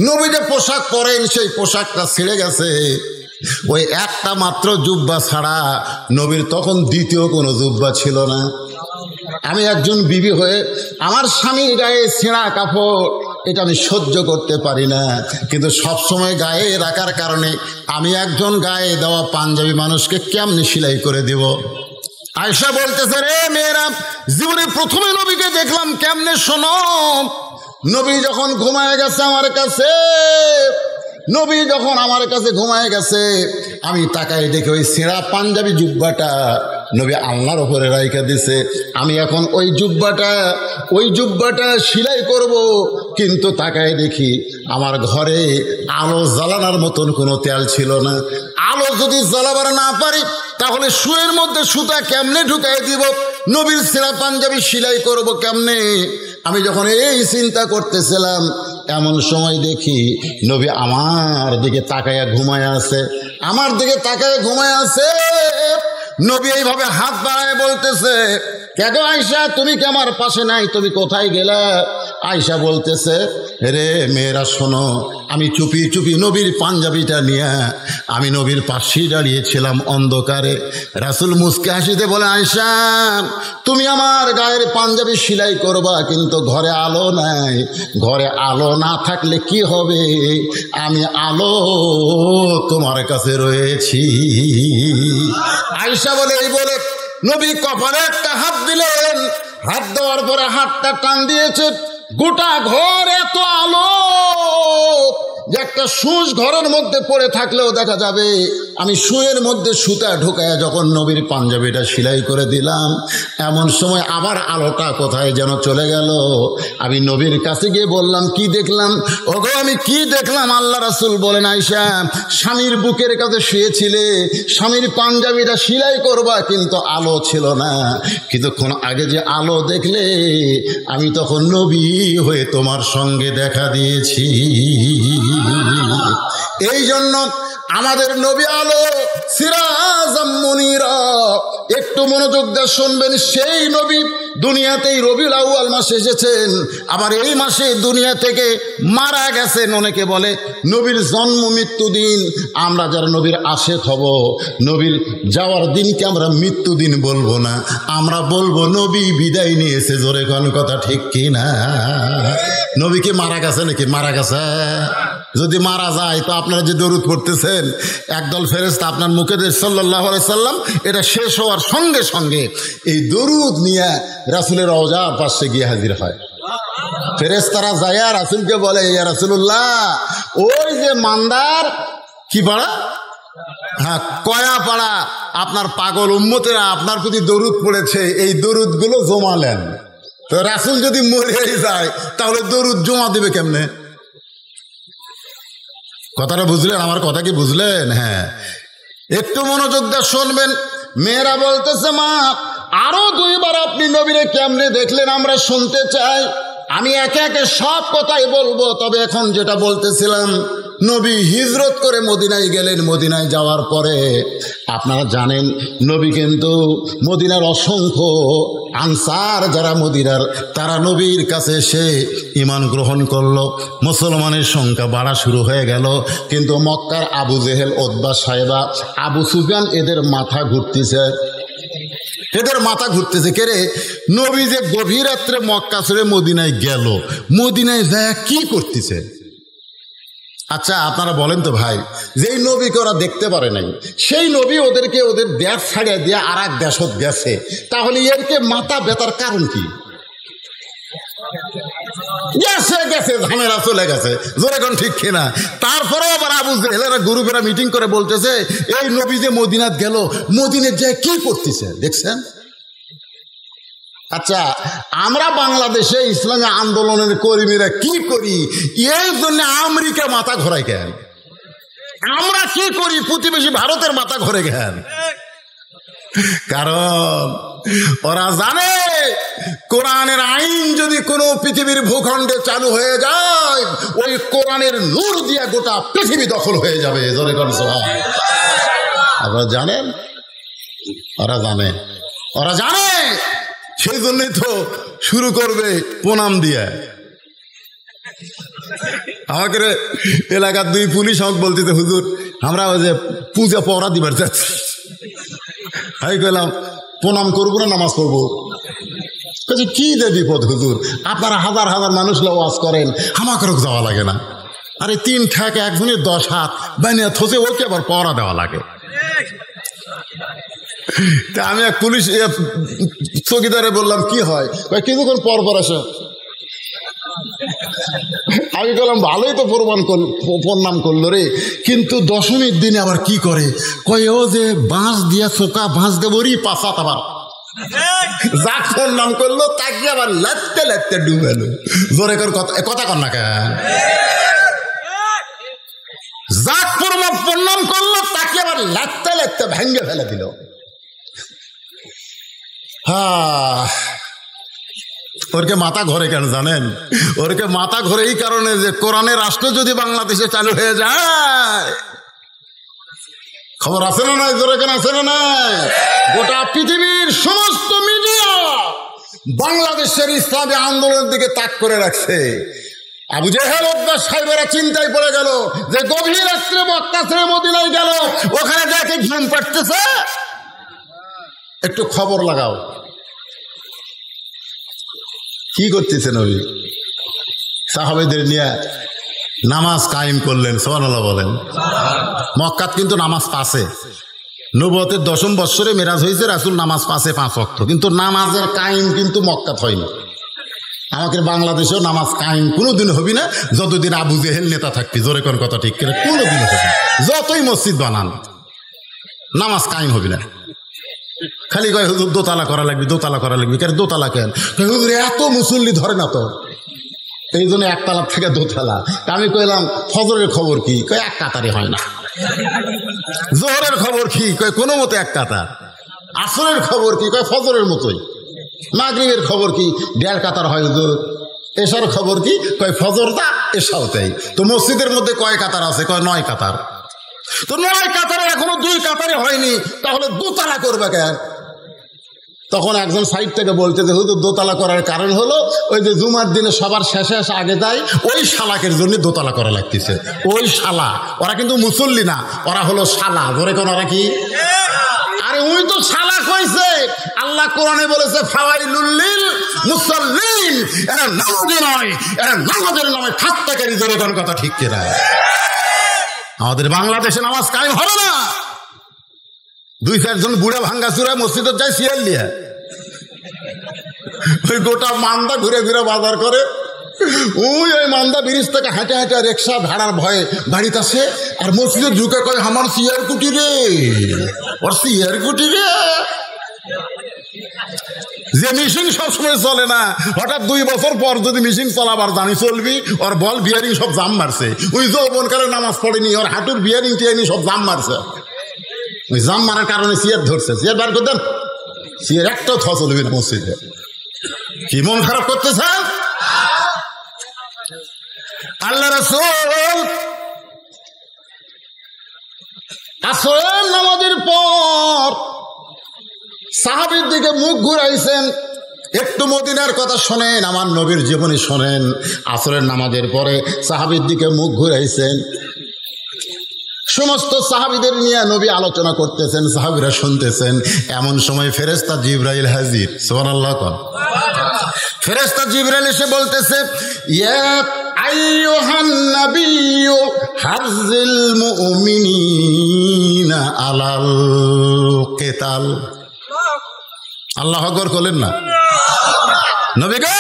নবী যে পোশাক পরেন সেই পোশাকটা ছিঁড়ে গেছে। ওই একটা মাত্র জুব্বা ছাড়া নবীর তখন দ্বিতীয় কোনো জুব্বা ছিল না। আমি একজন বিবি হয়ে আমার স্বামীর গায়ে ছেঁড়া কাপড় এটা আমি সহ্য করতে পারি না, কিন্তু সবসময় গায়ে রাখার কারণে আমি একজন গায়ে দেওয়া পাঞ্জাবি মানুষকে কেমনে সেলাই করে দেব? আয়েশা বলতেছে রে মেয়েরা, জীবনে প্রথমে নবীকে দেখলাম কেমনে শোনো। নবী যখন ঘুমায় গেছে আমার কাছে, নবী যখন আমার কাছে ঘুমায় গেছে, আমি তাকাই দেখি ওই ছেঁড়া পাঞ্জাবি জুব্বাটা নবী আল্লাহর উপরে রাইখা দিছে। আমি এখন ওই জুব্বাটা সেলাই করব, কিন্তু তাকাই দেখি আমার ঘরে আলো জ্বালানোর মতন কোনো তেল ছিল না। আলো যদি জ্বালাবার না পারি তাহলে শুয়ের মধ্যে সুতা কেমনে ঢুকাই দিব? নবীর ছেঁড়া পাঞ্জাবি সেলাই করব কেমনে? আমি যখন এই চিন্তা করতেছিলাম, এমন সময় দেখি নবী আমার দিকে তাকায়া ঘুমায় আছে, নবী এইভাবে হাত বাড়ায় বলতেছে কেন আয়েশা তুমি কি আমার পাশে নাই, তুমি কোথায় গেলা? আয়েশা বলতেছে রে মেয়েরা শোনো, আমি চুপি চুপি নবীর পাঞ্জাবিটা নিয়ে আমি নবীর পাশেই দাঁড়িয়েছিলাম অন্ধকারে। রাসূল মুস্কে হাসিতে বলে আয়েশা তুমি আমার গায়ের পাঞ্জাবি সেলাই করবা, কিন্তু ঘরে আলো নাই। ঘরে আলো না থাকলে কি হবে? আমি আলো তোমার কাছে রয়েছি। আয়েশা বলে এই বলে নবী কপালে একটা হাত দিলেন, হাত দেওয়ার পরে হাতটা টান দিয়েছে, গোটা ঘর এত আলো যে একটা সুচ ঘরের মধ্যে পড়ে থাকলেও দেখা যাবে। আমি সুয়ের মধ্যে সুতা ঢোকায় যখন নবীর পাঞ্জাবিটা সেলাই করে দিলাম, এমন সময় আবার আলোটা কোথায় যেন চলে গেল। আমি নবীর কাছে গিয়ে বললাম কি দেখলাম? ওগো আমি কি দেখলাম? আল্লাহ রাসূল বলেন আয়েশা স্বামীর বুকের কাছে শুয়েছিলে, স্বামীর পাঞ্জাবিটা সেলাই করবা, কিন্তু আলো ছিল না। কিছুক্ষণ আগে যে আলো দেখলে আমি তখন নবী হয়ে তোমার সঙ্গে দেখা দিয়েছি। এই জন্য আমাদের নবী আলো সিরাজাম মুনিরা। একটু মনোযোগ দিয়ে শুনবেন, সেই নবী দুনিয়াতেই রবিউল আউয়াল মাসে এসেছেন, আবার এই মাসে দুনিয়া থেকে মারা গেছেন। অনেকে বলে নবীর জন্ম মৃত্যু দিন, আমরা যারা নবীর আশেক হব, নবীর যাওয়ার দিনকে আমরা মৃত্যু দিন বলবো না, আমরা বলবো নবী বিদায় নিয়েছে। জোরে কোন কথা ঠিক কি না? নবী কি মারা গেছে নাকি? মারা গেছে। যদি মারা যায় তো আপনারা যে দরুদ পড়তেছেন, একদল ফেরেশতা আপনার মুখে সাল্লাল্লাহু আলাইহি সাল্লাম এটা শেষ হওয়ার সঙ্গে সঙ্গে এই দরুদ নিয়ে রাসূলের রওজার পাশে গিয়ে হাজির হয়। ফেরেশতারা যায় রাসূলকে বলে ইয়া রাসূলুল্লাহ, ওই যে মান্দার কি পাড়া, হ্যাঁ কয়া পাড়া, আপনার পাগল উম্মতেরা আপনার প্রতি দরুদ পড়েছে, এই দরুদগুলো জমালেন। তো রাসূল যদি মরে যায় তাহলে দরুদ জমা দিবে কেমনে? কথাটা বুঝলেন? আমার কথা কি বুঝলেন? হ্যাঁ, একটু মনোযোগ দিয়ে শুনবেন। মেয়েরা বলতেছে মা আরো 2 বার আপনি নবীরে কেমনে দেখলেন আমরা শুনতে চাই। আমি একে একে সব কথাই বলবো, তবে এখন যেটা বলতেছিলাম নবী হিজরত করে মদিনায় গেলেন। মদিনায় যাওয়ার পরে আপনারা জানেন নবী কিন্তু মদিনার অসংখ্য আনসার যারা মদিনার, তারা নবীর কাছে এসে ঈমান গ্রহণ করলো। মুসলমানের সংখ্যা বাড়া শুরু হয়ে গেল। কিন্তু মক্কার আবু জেহেল, উতবা, সাইবা, আবু সুফিয়ান এদের মাথা ঘুরতেছে, এদের মাথা ঘুরতেছে। কেরে নবী যে গভীর রাত্রে মক্কা ছেড়ে মদিনায় গেল, মদিনায় যায় কি করতেছে? আচ্ছা আপনারা বলেন তো ভাই, যেই নবীকে ওরা দেখতে পারে নাই, সেই নবী ওদেরকে ওদের দেশ ছাড়িয়ে দিয়ে আর এক দেশত গেছে, তাহলে এরকে মাথা ব্যথার কারণ কি? গেছে গেছে ঝামেলা চলে গেছে, জোরে কোন ঠিক কিনা? তারপরেও আবার আবু জেহেলেরা গ্রুপেরা মিটিং করে বলতেছে এই নবী যে মদিনাত গেল, মদিনায় যায় কি করতেছে দেখছেন? আচ্ছা আমরা বাংলাদেশে ইসলামী আন্দোলনের কর্মীরা কি করি? এর জন্য আমেরিকা মাথা ঘোরায় কেন? আমরা কি করি? প্রতিবেশী ভারতের মাথা ঘুরে গেন। কারণ ওরা জানে কোরআনের আইন যদি কোনো পৃথিবীর ভূখণ্ডে চালু হয়ে যায়, ওই কোরআনের নূর দিয়ে গোটা পৃথিবী দখল হয়ে যাবে। আপনারা জানেন, ওরা জানে, ওরা জানে। সেই জন্যই তো শুরু করবে প্রণাম দিয়ে। আমাকে এলাকার দুই পুলিশ আমাকে বলতেছে হুজুর আমরা ওই যে পূজা পড়া দিবার যাচ্ছি, আমি কইলাম প্রণাম করবো না নামাজ পড়বো? কি যে বিপদ হুজুর, আপনারা হাজার হাজার মানুষ ওয়াজ করেন, আমাকেও যাওয়া লাগে না? আরে 3 ঠ্যাক একজনের 10 হাত বানিয়ে থসে ওকে আবার পড়া দেওয়া লাগে। তা আমি এক পুলিশ চৌকিদারে বললাম কি হয়? কিছুক্ষণ পর পর আসে। আমি বললাম ভালোই তো প্রণাম করলো রে, কিন্তু দশমীর দিনে আবার কি করে? কয় ও যে বাঁশ দিয়া চোকা বাঁশ দেবরি পাশাত আবার যাক প্রণাম করলো তাকে আবার লাটতে লাটতে ডুবেলো। জোরে কর কথা কর না কেন? যাক প্রণাম করলো তাকে আবার লাটতে লাটতে ভেঙে ফেলে দিল। ওরকে মাথা ঘরে কেন জানেন? ওরকে মাথা ঘরে এই কারণে যে কোরআনের রাষ্ট্র যদি বাংলাদেশে চালু হয়ে যায়, খবর আছে না নাই? জোরে কেন আছে না নাই? গোটা পৃথিবীর সমস্ত মিডিয়া বাংলাদেশের ইসলামী আন্দোলনের দিকে তাক করে রাখছে। আবু জেহেল উতবা সাইবারা চিন্তায় পড়ে গেল যে গভীর রাত্রে মক্কা ছেড়ে মদিনায় গেল, ওখানে দেখে ঘুম পাড়তেছে, একটু খবর লাগাও কি করতেছে নবী। সাহাবেদের নিয়ে নামাজ কায়েম করলেন, সুবহানাল্লাহ বলেন। মক্কাত কিন্তু নামাজ পাশে, নবুয়তের 10ম বৎসরে মেরাজ হয়েছে, রাসূল নামাজ পাশে 5 ওয়াক্ত, কিন্তু নামাজের কায়েম কিন্তু মক্কাত হয়নি। আমাদের বাংলাদেশেও নামাজ কায়েম কোনোদিন হবি না যতদিন আবু জেহেল নেতা থাকবি। জোরে কোন কথা ঠিক করে? কোনোদিন হবে না। যতই মসজিদ বানান নামাজ কায়েম হবি না। খালি কয় হুজুর দোতলা করা লাগবে, দোতলা করা লাগবে। কেন দোতলা কেন? হুজুর এত মুসল্লি ধরে না তো, এই জন্য 1 তালা থেকে 2 তালা। আমি কইলাম ফজরের খবর কি? কয় 1 কাতারে হয় না। জোহরের খবর কি? কয় কোনো মতে 1 কাতার। আসরের খবর কি? কয় ফজরের মতোই। মাগরিবের খবর কি? 1.5 কাতার হয় হুজুর। এশার খবর কি? কয় ফজরটা এশাও তাই। তো মসজিদের মধ্যে কয় কাতার আছে? কয় 9 কাতার। তো 9 কাতারে এখনো 2 কাতারে হয়নি, তাহলে দোতলা করবে কেন? তখন একজন সাইড থেকে বলছে যে হুজুর দোতলা করার কারণ হলো ওই যে জুমার দিনে সবার শেষে আগে দেয়, ওই শালাকের জন্য দোতলা করা লাগতেছে। ওই শালা, ওরা কিন্তু মুসল্লি না, ওরা হলো শালা। ধরে কোন ওরা কি? আরে ওই তো শালা কইছে। আল্লাহ কোরআনে বলেছে ফাওয়াইলুল লিল মুসাল্লিন, এরা নামাজি নয়, এরা নামাজের নামে ঠাট্টাকারী। ধরে কোন কথা ঠিক কিনা? আমাদের বাংলাদেশে নামাজ কায়েম হবে না। 2-4 জন বুড়া ভাঙ্গা চূড়া মসজিদে যায় সিয়াল দিয়ে, ওই গোটা মান্দা ঘুরে ঘুরে বাজার করে। ওই মান্দা ব্রিজ থেকে হাঁটে হাঁটে রিক্সা ভাড়ার ভয়ে বাড়িতে আসে, আর মসজিদে ঢুকে কয় আমার সিয়ার কুটি রে, ওর সিয়ার কুটি রে। যে মেশিন সবসময় চলে না, হঠাৎ 2 বছর পর যদি মেশিন চলাবার জানি চলবি, ওর বল বিয়ারিং সব জাম মারছে। ওই যৌবনকালে নামাজ পড়েনি, ওর হাঁটুর বিয়ারিং টিয়ারিং সব জাম মারছে। ওই জাম মারার কারণে সিয়ার ধরছে। সিয়ার বার করতেন, সিয়ার একটাও থা চলবে না মসজিদে। কি মন খারাপ করতেছে? আল্লাহ রাসূল আসরের নামাজের পর সাহাবীর দিকে মুখ ঘুরাইছেন। একটু মদিনার কথা শোনেন, আমার নবীর জীবনী শোনেন। আসরের নামাজের পরে সাহাবীর দিকে মুখ ঘুরাইছেন। সমস্ত সাহাবীদের নিয়ে নবী আলোচনা করতেছেন, সাহাবীরা শুনতেছেন। এমন সময় ফেরেশতা জিবরাইল হাজির। সুবহানাল্লাহ। ফেরেশতা জিবরাইল এসে বলতেছে, ইয়া আইয়ুহান নাবিয়্যু হাযিল মুমিনিনা আলাল কিতাল। আল্লাহু আকবার বলেন না। নবী গো,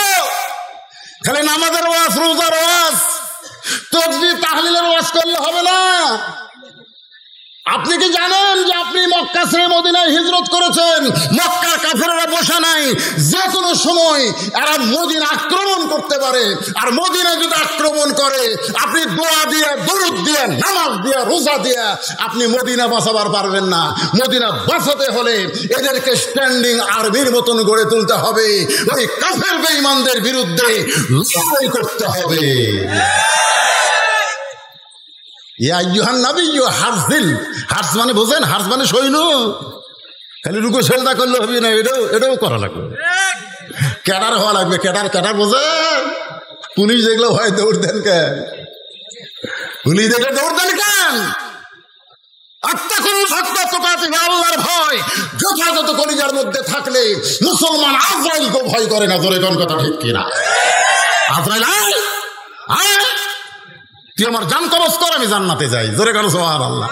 খালি নামাজের ওয়াজ, রোজার ওয়াজ, তাসবিহ তাহলিলের ওয়াজ করলে হবে না। আপনি কি জানেন যে আপনি মক্কা ছেড়ে মদিনায় হিজরত করেছেন? মক্কার কাফেররা বসে নাই, যে কোনো সময় এরা মদিনা আক্রমণ করতে পারে। আর মদিনা যদি আক্রমণ করে, আপনি দোয়া দিয়ে, দরুদ দিয়ে, নামাজ দিয়ে, রোজা দিয়ে আপনি মদিনা বাঁচাবার পারবেন না। মদিনা বাঁচাতে হলে এদেরকে স্ট্যান্ডিং আর্মির মতন গড়ে তুলতে হবে। ওই কাফের বেঈমানদের বিরুদ্ধে লড়াই করতে হবে। হার্স মানে বোঝেন? হার্স মানে সৈন্য। খালি রুকু সেজদা করলে হবে না, এটাও করা লাগবে। ক্যাডার হওয়া লাগবে। ক্যাডার বোঝেন? পুলিশ দেখলে ভয় দৌড় দেন কেন? পুলিশ দেখলে দৌড় দেন কেন? আল্লাহর ভয় যথাযথ কলিজার মধ্যে থাকলে মুসলমান আজরাইলকে ভয় করে না। জোরে কোন কথা ঠিক কিনা? আজরাইল তুই আমার জান কবজ কর, আমি জান্নাতে যাই। জোরে কেন সুবহানাল্লাহ।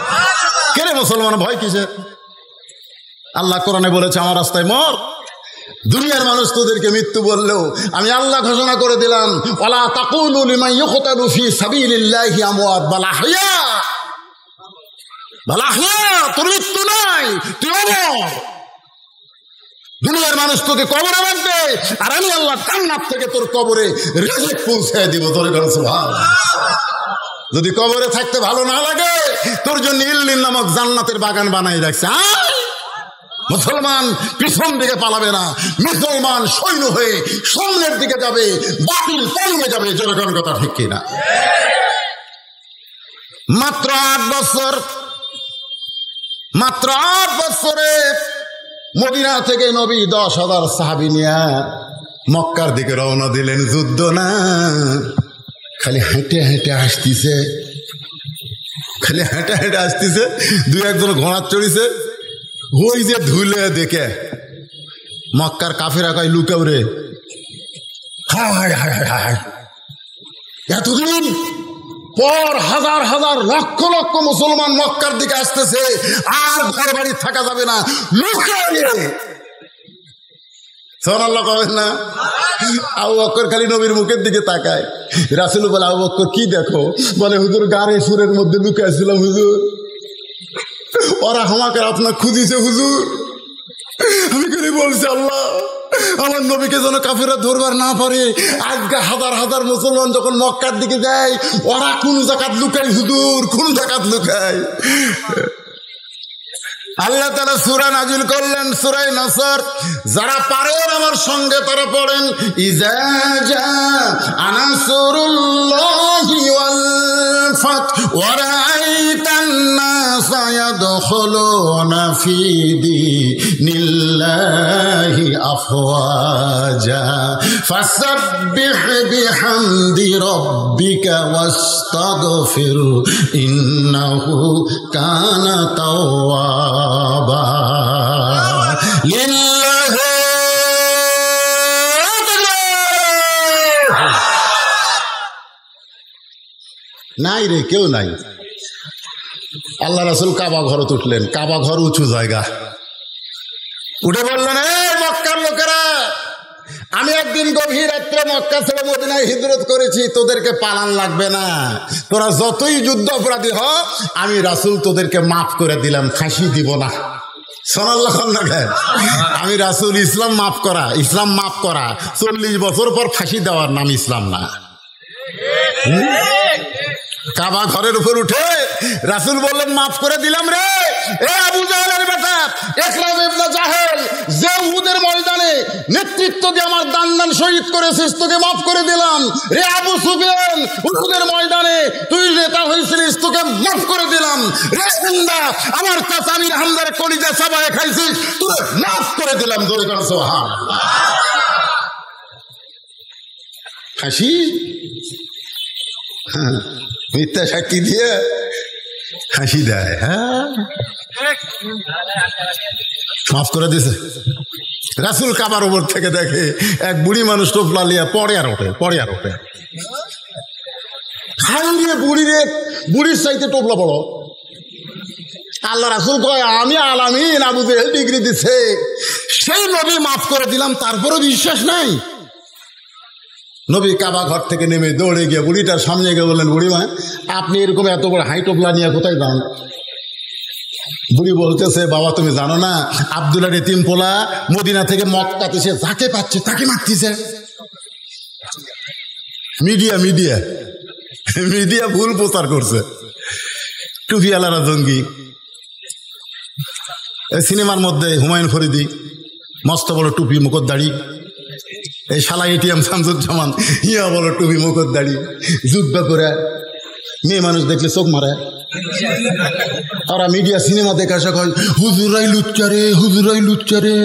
কেন মুসলমান ভয় কিসের? আল্লাহ কোরআনে বলেছে, আমার রাস্তায় মর। দুনিয়ার মানুষ তোদেরকে মৃত্যু বললেও আমি আল্লাহ ঘোষণা করে দিলাম, ওয়ালা তাকুলু লিমান ইউকতালু ফি সাবিলিল্লাহি আমওয়াত বাল আহইয়া। বাল আহইয়া, তোর মৃত্যু নাই, তুই অমর। দুনিয়ার মানুষ তোকে কবরে রাখবে, আর আমি আল্লাহ জান্নাত থেকে তোর কবরে রিজিক পৌঁছে দিব। জোরে কেন সুবহানাল্লাহ। যদি কবরে থাকতে ভালো না লাগে, তোর জন্য ইল্লিন নামক জান্নাতের বাগান বানাই রাখছে। মুসলমান পিছন দিকে পালাবে না, মুসলমান সৈন্য হয়ে সামনের দিকে যাবে, বাতিল পালিয়ে যাবে। জনগণ কথা ঠিক কিনা? মাত্র 8 বছরে মদিনা থেকে নবী 10,000 সাহাবী নিয়ে মক্কার দিকে রওনা দিলেন। যুদ্ধ না, খালি হেঁটে হেঁটে আসতেছে, দুই একজন ঘোড়া চড়িছে। ওই যে ধুলে দেখে মক্কার কাফেরা কয়, লুকাও রে। হায় হায় হায় হায়, এতদিন পর হাজার হাজার লক্ষ লক্ষ মুসলমান মক্কার দিকে আসতেছে, আর ঘর বাড়ি থাকা যাবে না, লুকাও রে। সুবহানাল্লাহ কবেন না? আবু বকর খালি নবীর মুখের দিকে তাকায়। রাসূল বলে, আবু বকর কি দেখো? বলে, হুজুর গাড়ে সুরের মধ্যে লুকাইছিলাম হুজুর, ওরা আমাকে আপনার খুঁজিছে হুজুর। আমি করে বলছি, আল্লাহ আমার নবীকে যেন কাফেররা ধরবার না পারে। আজকে হাজার হাজার মুসলমান যখন মক্কার দিকে যায়, ওরা কোন জায়গাত লুকায় হুজুর, কোন জায়গাত লুকায়। আল্লাহ তাআলা সূরা নাজিল করলেন, সূরা নাসর। যারা পারেন আমার সঙ্গে তারা পড়েন, ইজা জা নাসরুল্লাহি ওয়াল ফাত ওয়া রাআইতান নাসা ইয়াদখুলুনা ফি দীনিল্লাহি আফওয়াজা ফাসাব্বিহ বিহামদি রাব্বিকা ওয়াস্তাগফির ইন্নাহু কানা তাওয়াবা। নাই রে, কেউ নাই। আল্লাহ রাসূল কাবা ঘরে উঠলেন। কাবা ঘর উঁচু জায়গা, উঠে বললেন, মক্কার লোকেরা, আমি একদিন গভীর রাত্রে মক্কা ছেড়ে মদিনায় হিজরত করেছি, তোদেরকে পালান লাগবে না। তোরা যতই যুদ্ধ অপরাধী হ, আমি রাসূল তোদেরকে মাফ করে দিলাম, ফাঁসি দিব না। আমি রাসূল। ইসলাম মাফ করা 40 বছর পর ফাঁসি দেওয়ার নাম ইসলাম না। কাবা ঘরের উপর উঠে রাসূল বললেন, মাফ করে দিলাম রে এ আবু জাহেলের বেটা ইকরাম ইবনে জাহেল, যে উহুদের ময়দানে নেতৃত্ব দিয়ে আমার দান শহীদ করেছিস, তোকে মাফ করে দিলাম। রে আবু সুফিয়ান, উহুদের ময়দানে তুই নেতা হয়েছিলিস, তোকে মাফ করে দিলাম। রে হামজা, আমার চাচা আমির হামজার কলিজা চাবায় খাইছিস, তোকে মাফ করে দিলাম। জোরে করে সুবহানাল্লাহ। হাসি মিথ্যা সাক্ষী দিয়ে হাসি দেয়। হ্যাঁ, মাফ করে দিছে। রাসূল কাবার উপর থেকে দেখে এক বুড়ি মানুষ টোপলা লিয়া পড়ে আর ওঠে। বুড়ির চাইতে টোপলা বড়। আল্লাহ রাসূল কয়, আমি আলামিন, আবু জেহেল ডিগ্রি দিছে, সেই নবী মাফ করে দিলাম, তারপরও বিশ্বাস নাই। নবী কাবা ঘর থেকে নেমে দৌড়ে গিয়ে বুড়িটার সামনে গিয়ে বললেন, বুড়িমা আপনি এরকম এত বড় হাই টোপলা নিয়ে কোথায় যান? বুড়ি বলতেছে, বাবা তুমি জানো না, আব্দুল্লাহর এতিম পোলা মদিনা থেকে মক্কাতে সে যাকে পাচ্ছে তাকে মারতেছে। মিডিয়া ভুল প্রচার করছে। টুপিওয়ালারা জঙ্গি। সিনেমার মধ্যে হুমায়ুন ফরিদি মস্ত বড় টুপি মুখর দাড়ি, এই শালা এটিএম শামসুজ্জামান ইয়া বড় টুপি মুখর দাড়ি, জুব্বা করে মেয়ে মানুষ দেখলে চোখ মারে। ওরা মিডিয়া সিনেমা দেখা কয় হুজুরাই লুচ্চা রে।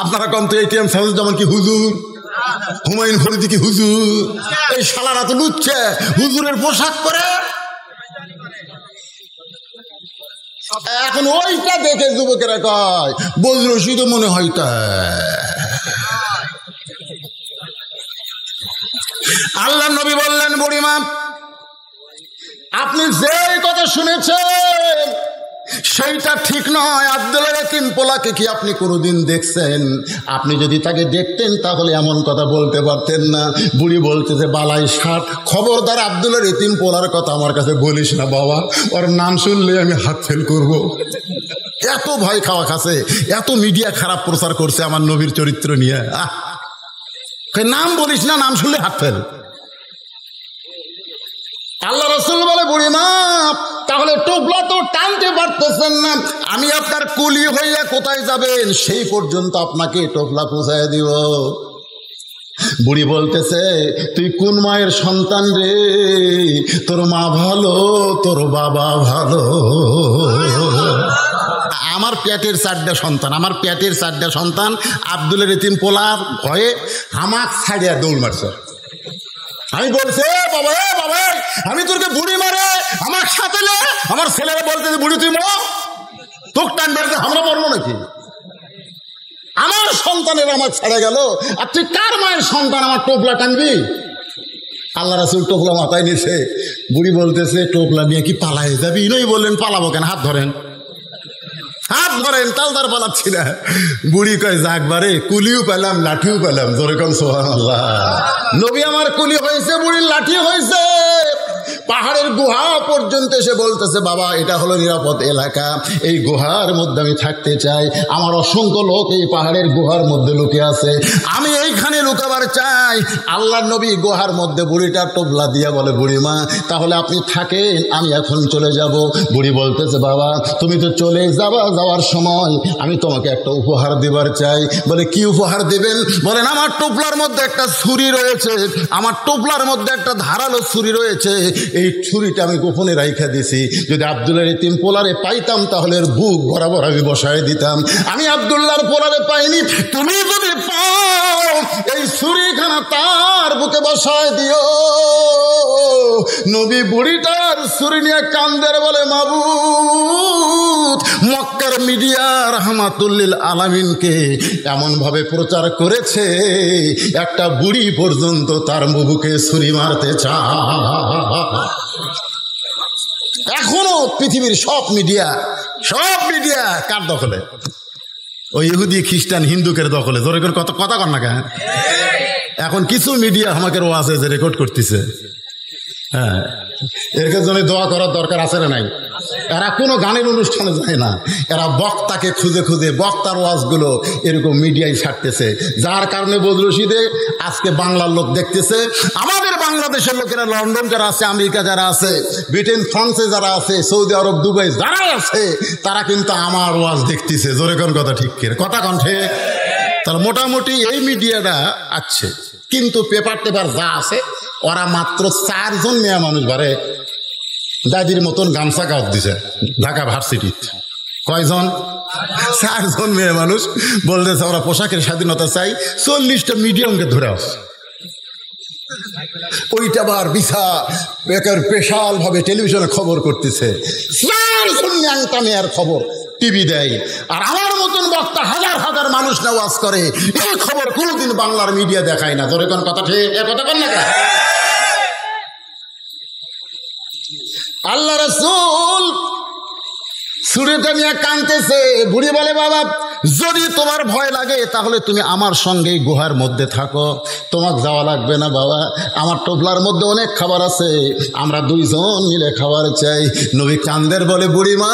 আপনারা কম তো এটিএম শামসুজ্জামান কি হুজুর, হুমায়ুন ফরিদি কি হুজুর? এই শালারা তো লুচ্চা, হুজুরের পোশাক পরে। এখন ওইটা দেখে যুবকেরা কয় বজরশিদ মনে হয় তা। আল্লাহ নবী বললেন, বুড়িমা আপনি যে কথা শুনেছেন সেইটা ঠিক নয়। আব্দুল্লাহর এতিম পোলাকে কি আপনি কোনোদিন দেখছেন? আপনি যদি তাকে দেখতেন তাহলে এমন কথা বলতে পারতেন না। বুড়ি বলতেছে, বালাই ষাট, খবরদার আব্দুল্লাহর এতিম পোলার কথা আমার কাছে বলিস না বাবা, ওর নাম শুনলে আমি হাত ফেল করব। এত ভয় খাওয়া খাচ্ছে, এত মিডিয়া খারাপ প্রচার করছে আমার নবীর চরিত্র নিয়ে। নাম বলিস না, নাম শুনলে হাত ফেল। আল্লাহ রাসূল বলে, বুড়িমা তাহলে টোপলা তো টানতে পারতেছেন না, আমি আপনার কুলি হইয়া কোথায় যাবেন সেই পর্যন্ত আপনাকে টোপলা পৌঁছায় দিব। বুড়ি বলতেছে, তুই কোন মায়ের সন্তান রে? তোর মা ভালো, তোর বাবা ভালো। আমার পেটের চারটা সন্তান আব্দুল্লাহর এতিম পোলার ভয়ে হামাক ছাড়িয়া দৌড় মারছে। আমি বলছে, বাবা আমি তোরকে বুড়ি মারে আমার সাথে লে। আমার ছেলেরা বলতেছে, বুড়ি তুই মর, তোর টান মারতে আমরা মরবো নাকি? আমার সন্তানের আমার ছেড়ে গেল, আর তুই কার মায়ের সন্তান আমার টোপলা টানবি? আল্লাহ রাসূল টোপলা মাথায় নিয়েছে। বুড়ি বলতেছে, টোপলা নিয়ে কি পালাই যাবি? নই বললেন, পালাবো কেন? হাত ধরেন, তালদার পালাচ্ছি না। বুড়ি কয়, যাকবারে কুলিও পেলাম, লাঠিও পেলাম। জোরে কোন সুবহানাল্লাহ। নবী আমার কুলি হয়েছে, বুড়ির লাঠি হয়েছে। পাহাড়ের গুহা পর্যন্ত এসে বলতেছে, বাবা এটা হলো নিরাপদ এলাকা, এই গুহার মধ্যে আমি থাকতে চাই। আমার অসংখ্য লোক এই পাহাড়ের গুহার মধ্যে লুকে আছে, আমি এইখানে লুকাবার চাই। আল্লাহ নবী গুহার মধ্যে বুড়িটার টোপলা দিয়া বলে, বুড়িমা তাহলে আপনি থাকেন, আমি এখন চলে যাব। বুড়ি বলতেছে, বাবা তুমি তো চলে যাওয়ার সময় আমি তোমাকে একটা উপহার দিবার চাই। বলে, কি উপহার দিবেন? বলেন, আমার টোপলার মধ্যে একটা ছুরি রয়েছে, আমার টোপলার মধ্যে একটা ধারালো ছুরি রয়েছে, এই ছুরিটা আমি গোপনে রাইখা দিছি। যদি আব্দুল্লাহর এতিম পোলারে পাইতাম তাহলে এর বুক বরাবর আমি বসায় দিতাম। আমি আব্দুল্লাহর পোলারে পাইনি, তুমি যদি পাও এই ছুরিখানা তার বুকে বসায় দিও। নবী বুড়িটার ছুরি নিয়ে কান্দের বলে, মাবুদ মক্কার মিডিয়া রাহমাতুল্লিল আলামিনকে এমন ভাবে প্রচার করেছে একটা বুড়ি পর্যন্ত তার বুকে ছুরি মারতে চায়। এখনো পৃথিবীর সব মিডিয়া কার দখলে? ওই ইহুদি খ্রিস্টান হিন্দুকের দখলে। জোরে করে কথা কর না কেন? এখন কিছু মিডিয়া আমাকে ওয়াজে যে রেকর্ড করতেছে, হ্যাঁ এর জন্য দোয়া করার দরকার আছে না নাই? এরা কোনো গানের অনুষ্ঠানে যায় না, এরা বক্তাকে খুঁজে খুঁজে বক্তার ওয়াজগুলো এরকম মিডিয়ায় ছাড়তেছে, যার কারণে বদরশিদে আজকে বাংলার লোক দেখতেছে। আমাদের বাংলাদেশের লোকেরা লন্ডন যারা আছে, আমেরিকা যারা আছে, ব্রিটেন ফ্রান্সে যারা আছে, সৌদি আরব দুবাই যারা আছে, তারা কিন্তু আমার ওয়াজ দেখতেছে। জোরে কোন কথা ঠিক করে কথা কণ্ঠে। তার মোটামুটি এই মিডিয়াটা আছে, কিন্তু পেপার টেপার যা আছে ওরা মাত্র 4 জন মেয়ে মানুষ বারে দাদির মতন গামছা কাপ দিছে ঢাকা ভার্সিটি। কয়জন? 4 জন মেয়ে মানুষ বলতেছে ওরা পোশাকের স্বাধীনতা চাই। 40টা মিডিয়ামকে ধরে আসছে, ওইটা আবার স্পেশাল ভাবে টেলিভিশনে খবর করতেছে। 4 জন ন্যাংটা মেয়ের খবর টিভি দেয়, আর আমার মতন বক্তা হাজার হাজার মানুষ না ওয়াজ করে, এই খবর কোনোদিন বাংলার মিডিয়া দেখায় না। ধরে কোন কথা ঠিক, এ কথা কোন না? আল্লাহ রাসূল ছুরিটা নিয়ে কাঁদতেছে। বুড়ি বলে, বাবা যদি তোমার ভয় লাগে তাহলে তুমি আমার সঙ্গেই গুহার মধ্যে থাকো, তোমাকে যাওয়া লাগবে না বাবা, আমার টোপলার মধ্যে অনেক খাবার আছে, আমরা 2 জন মিলে খাবার চাই। নবী কান্দের বলে, বুড়িমা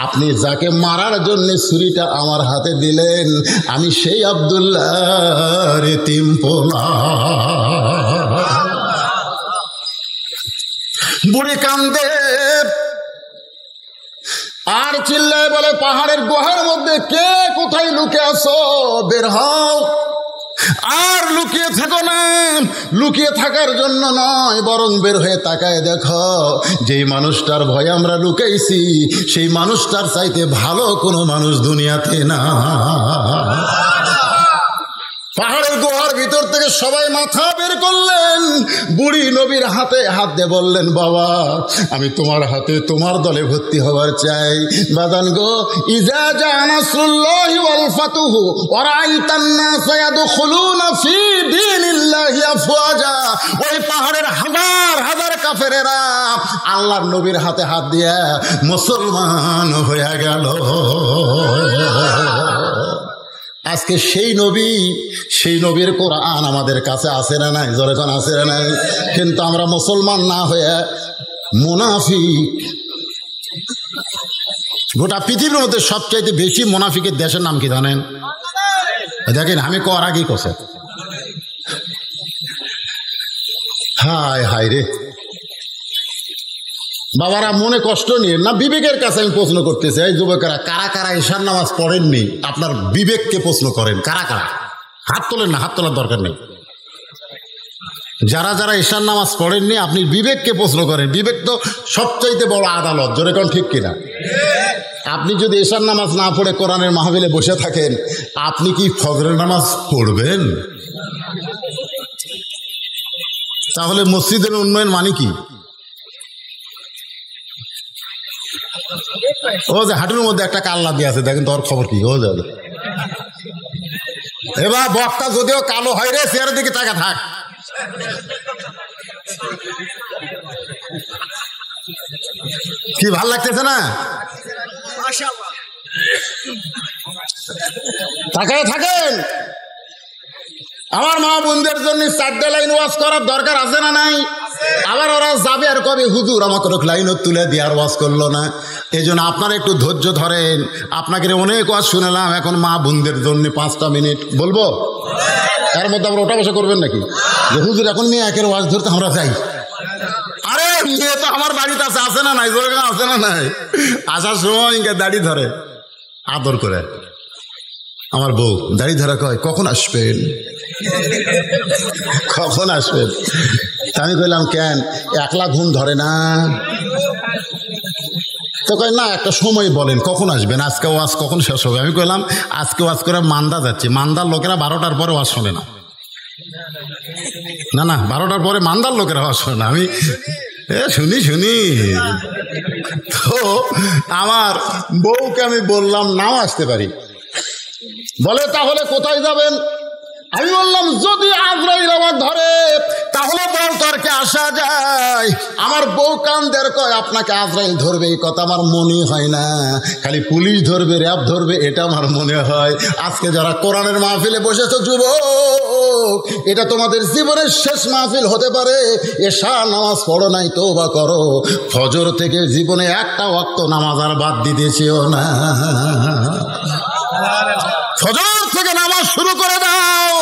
আপনি যাকে মারার জন্য ছুরিটা আমার হাতে দিলেন, আমি সেই আব্দুল্লাহর এতিম পোলা। বুড়ি কান্দে আর চিল্লায় বলে, পাহাড়ের গুহার মধ্যে কে কোথায় লুকিয়ে আছো, বের হও। আর লুকিয়ে থাকো না, লুকিয়ে থাকার জন্য নয়, বরং বের হয়ে তাকায় দেখো, যেই মানুষটার ভয়ে আমরা লুকাইছি সেই মানুষটার চাইতে ভালো কোনো মানুষ দুনিয়াতে না। পাহাড়ের গুহার ভিতর থেকে সবাই মাথা বের করলেন। বুড়ি নবীর হাতে হাত দিয়ে বললেন, বাবা আমি তোমার হাতে তোমার দলে ভর্তি হবার চাই। বাদান গো, ইজা জা নাসরুল্লাহি ওয়াল ফাতহু ওয়া রাআইতান নাসা ইয়াদখুলুনা ফি দীনিল্লাহি আফওয়াজা, ওই পাহাড়ের হাজার হাজার কাফেরেরা আল্লাহর নবীর হাতে হাত দিয়ে মুসলমান হয়ে গেল। আজকে সেই নবীর কোরআন আমাদের কাছে আছে না নাই? জোরে কোন আছে না নাই? কিন্তু আমরা মুসলমান না হয়ে মুনাফিক। গোটা পৃথিবীর মধ্যে সবচাইতে বেশি মুনাফিকের দেশের নাম কি জানেন? দেখেন আমি কর আগেই কষে, হায় হায় রে বাবারা, মনে কষ্ট নিয়ে না, বিবেকের কাছে আমি প্রশ্ন করতেছি। এই যুবকেরা, কারা কারা ঈশার নামাজ পড়েননি? আপনার বিবেককে প্রশ্ন করেন, কারা কারা? হাত তোলেন না, হাত তোলার দরকার নেই। যারা যারা ঈশার নামাজ পড়েননি আপনি বিবেককে প্রশ্ন করেন। বিবেক তো সবচাইতে বড় আদালত, জোরে কোন ঠিক কিনা? আপনি যদি ঈশার নামাজ না পড়ে কোরআনের মাহফিলে বসে থাকেন, আপনি কি ফজরের নামাজ পড়বেন? তাহলে মসজিদের উন্নয়ন মানে কি? ও যে হাঁটুর মধ্যে একটা কাল্লা দিয়ে আছে, দেখেন তোর খবর কি? ও যাবে এবার বক্তা যদিও কালো হয় রে, চেয়ারের দিকে তাকা থাক। কি ভাল লাগতেছে না? তাকায় থাকেন। আমার মা বোনদের জন্য 4টে লাইন ওয়াজ করার দরকার আছে না নাই? আবার ওরা যাবে আর কবে, হুজুর আমাকে লাইনও তুলে দিয়ে আর ওয়াজ করলো না। এই জন্য আপনারা একটু ধৈর্য ধরেন। আপনাকে অনেক ওয়াজ শুনলাম, এখন মা বোনদের জন্য 5টা মিনিট বলবো। তার মধ্যে আমরা ওটা বসে করবেন নাকি যে হুজুর এখন মেয়ে একের ওয়াজ ধরতে আমরা যাই? আরে মেয়ে তো আমার বাড়িতে আছে না নাই? জোরে আছে না নাই? আসার সময় দাড়ি ধরে আদর করে, আমার বউ দাড়ি ধরা কয়, কখন আসবেন কখন আসবেন? আমি কইলাম কেন, একলা ঘুম ধরে না? তো কয় না, একটা সময় বলেন কখন আসবেন, আজকে ওয়াজ কখন শেষ হবে? আমি কইলাম আজকে ওয়াজ করে মান্দা যাচ্ছে, মান্দার লোকেরা 12টার পরে ওয়াজ শোনে না। না 12টার পরে মান্দার লোকেরা ওয়াজ শোনে না। আমি শুনি। তো আমার বউকে আমি বললাম নাও আসতে পারি। বলে তাহলে কোথায় যাবেন? আমি বললাম যদি আজরাইল আমার ধরে তাহলে বল তর্কে আসা যায়। আমার বউ কান্দের কয় আপনাকে আজরাইল ধরবে এই কথা আমার মনে হয় না, খালি পুলিশ ধরবে, র্যাব ধরবে, এটা আমার মনে হয়। আজকে যারা কোরআনের মাহফিলে বসেছ যুবক, এটা তোমাদের জীবনের শেষ মাহফিল হতে পারে। এশা নামাজ পড়ো নাই, তওবা করো। ফজর থেকে জীবনে একটা ওয়াক্ত নামাজ আর বাদ দিতেছিও না। ফজর থেকে নামাজ শুরু করে দাও।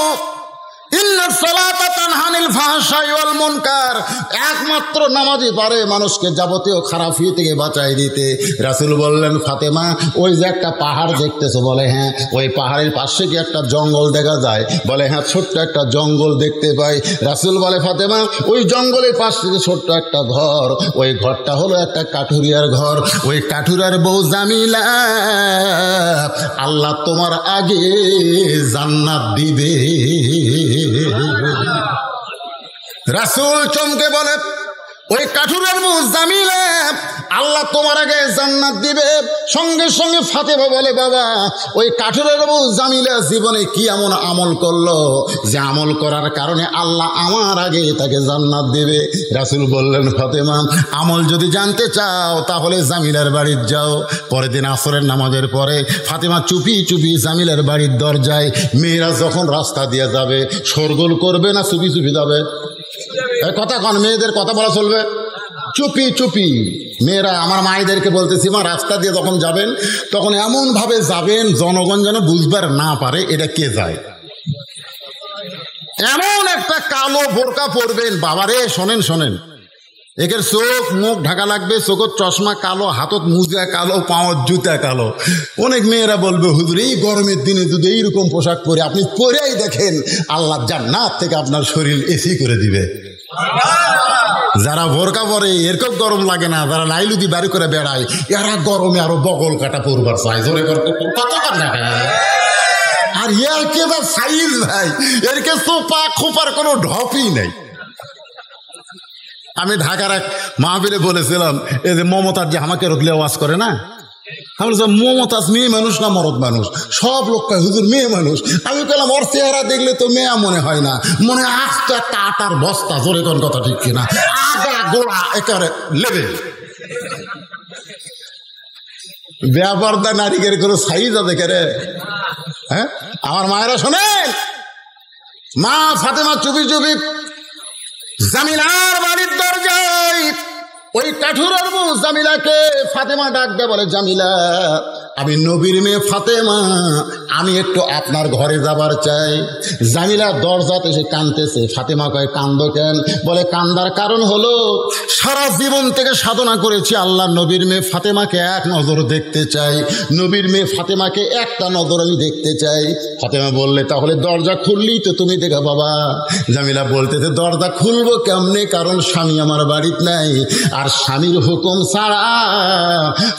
ইন্নাস সালাতা তানহা আনিল ফাহশাই ওয়াল মুনকার। একমাত্র নামাজই পারে মানুষকে যাবতীয় খারাপি থেকে বাঁচাই দিতে। রাসূল বললেন, ফাতেমা ওই যে একটা পাহাড় দেখতেছো? বলে হ্যাঁ। ওই পাহাড়ের পাশে কি একটা জঙ্গল দেখা যায়? বলে হ্যাঁ, ছোট্ট একটা জঙ্গল দেখতে পাই। রাসূল বলে, ফাতেমা ওই জঙ্গলের পাশ থেকে ছোট্ট একটা ঘর, ওই ঘরটা হলো একটা কাঠুরিয়ার ঘর। ওই কাঠুরিয়ার বউ জামিলা আল্লাহ তোমার আগে জান্নাত দিবে। রাসূল চমকে বলে, ওই কাঠুরের বউ জামিলা আল্লাহ তোমার আগে জান্নাত দিবে। সঙ্গে সঙ্গে ফাতেমা বলে, বাবা ওই কাঠুরের বউ জামিলা জীবনে কি এমন আমল করলো যে আমল করার কারণে আল্লাহ আমার আগে তাকে জান্নাত দেবে? রাসূল বললেন, ফাতেমা আমল যদি জানতে চাও তাহলে জামিলার বাড়ির যাও। পরের দিন আসরের নামাজের পরে ফাতেমা চুপি চুপি জামিলার বাড়ির দরজায়, মেয়েরা যখন রাস্তা দিয়ে যাবে শোরগোল করবে না চুপি চুপি যাবে? কথা কন, মেয়েদের কথা বলা চলবে? চুপি চুপি। মেয়েরা, আমার মায়েদেরকে বলতেছি, মা রাস্তা দিয়ে যখন যাবেন তখন এমন ভাবে যাবেন জনগণ যেন বুঝবার না পারে এটা কে যায়। এমন একটা কালো বোরকা পরবেন, বাবারে শোনেন শোনেন, একের চোখ মুখ ঢাকা লাগবে, চোখের চশমা কালো, হাতত মুজা কালো, পাওয়ার জুতা কালো। অনেক মেয়েরা বলবে, হুজুর এই গরমের দিনে যদি এইরকম পোশাক পরে আপনি পরেই দেখেন আল্লাহ জান্নাত থেকে আপনার শরীর এসি করে দিবে। যারা বোরকা পরে এরকম গরম লাগে না, যারা লাইলুদি বাড়ি করে বেড়ায় এরা গরমে আরো বগল কাটা পরবার চাই। আর এর কে বা সাইজ ভাই, এর কে সোপা খোপার কোনো ঢপই নেই। আমি ঢাকার এক মাহফিলে বলেছিলাম, এই যে মমতাজ যে আমাকে রকলে আওয়াজ করে না, আমি বলছিলাম মমতাজ মেয়ে মানুষ না মরদ মানুষ? সব লোক কয় হুজুর মেয়ে মানুষ। আমি বললাম ওর চেহারা দেখলে তো মেয়া মনে হয় না, মনে আস্তে একটা আটার বস্তা। জোরে কোন কথা ঠিক কিনা? আগা গোড়া একেবারে লেবে ব্যাপারটা নারীদের কোনো সাইজ আছে রে? হ্যাঁ, আমার মায়েরা শোনেন, মা ফাতেমা চুপি চুপি জামিলার বাড়ির দরজায় ওই কাঠুরের বউ জামিলাকে ফাতেমা ডাক দেয়, বলে জামিলা আমি নবীর মেয়ে ফাতেমা, আমি একটু আপনার ঘরে যাবার চাই। জামিলা দরজাতে এসে কাঁদতেছে। ফাতেমা কয়, কান্দো কেন? বলে কান্দার কারণ হলো সারা জীবন থেকে সাধনা করেছি আল্লাহ নবীর মেয়ে ফাতেমাকে এক নজর দেখতে চাই, নবীর মেয়ে ফাতেমাকে একটা নজর আমি দেখতে চাই। ফাতেমা বললে, তাহলে দরজা খুললেই তো তুমি দেখো বাবা। জামিলা বলতেছে, দরজা খুলবো কেমনে, কারণ স্বামী আমার বাড়িতে নাই, আর স্বামীর হুকুম ছাড়া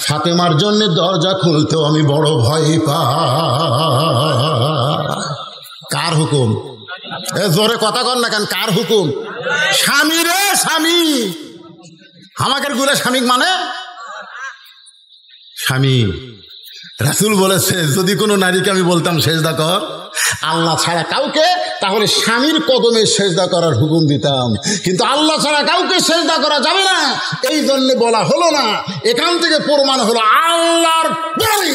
ফাতেমার জন্য দরজা খুলতেও আমি বড় ভয় পাই। কার হুকুম? এ জোরে কথা কর না কেন, কার হুকুম? স্বামী রে, স্বামী। আমাদের গুলা স্বামী মানে স্বামী। রাসূল বলেছে, যদি কোনো নারীকে আমি বলতাম সেজদা কর আল্লাহ ছাড়া কাউকে, তাহলে স্বামীর কদমে সেজদা করার হুকুম দিতাম, কিন্তু আল্লাহ ছাড়া কাউকে সেজদা করা যাবে না, এই জন্য বলা হলো না। এখান থেকে প্রমাণ হলো আল্লাহর প্রেমী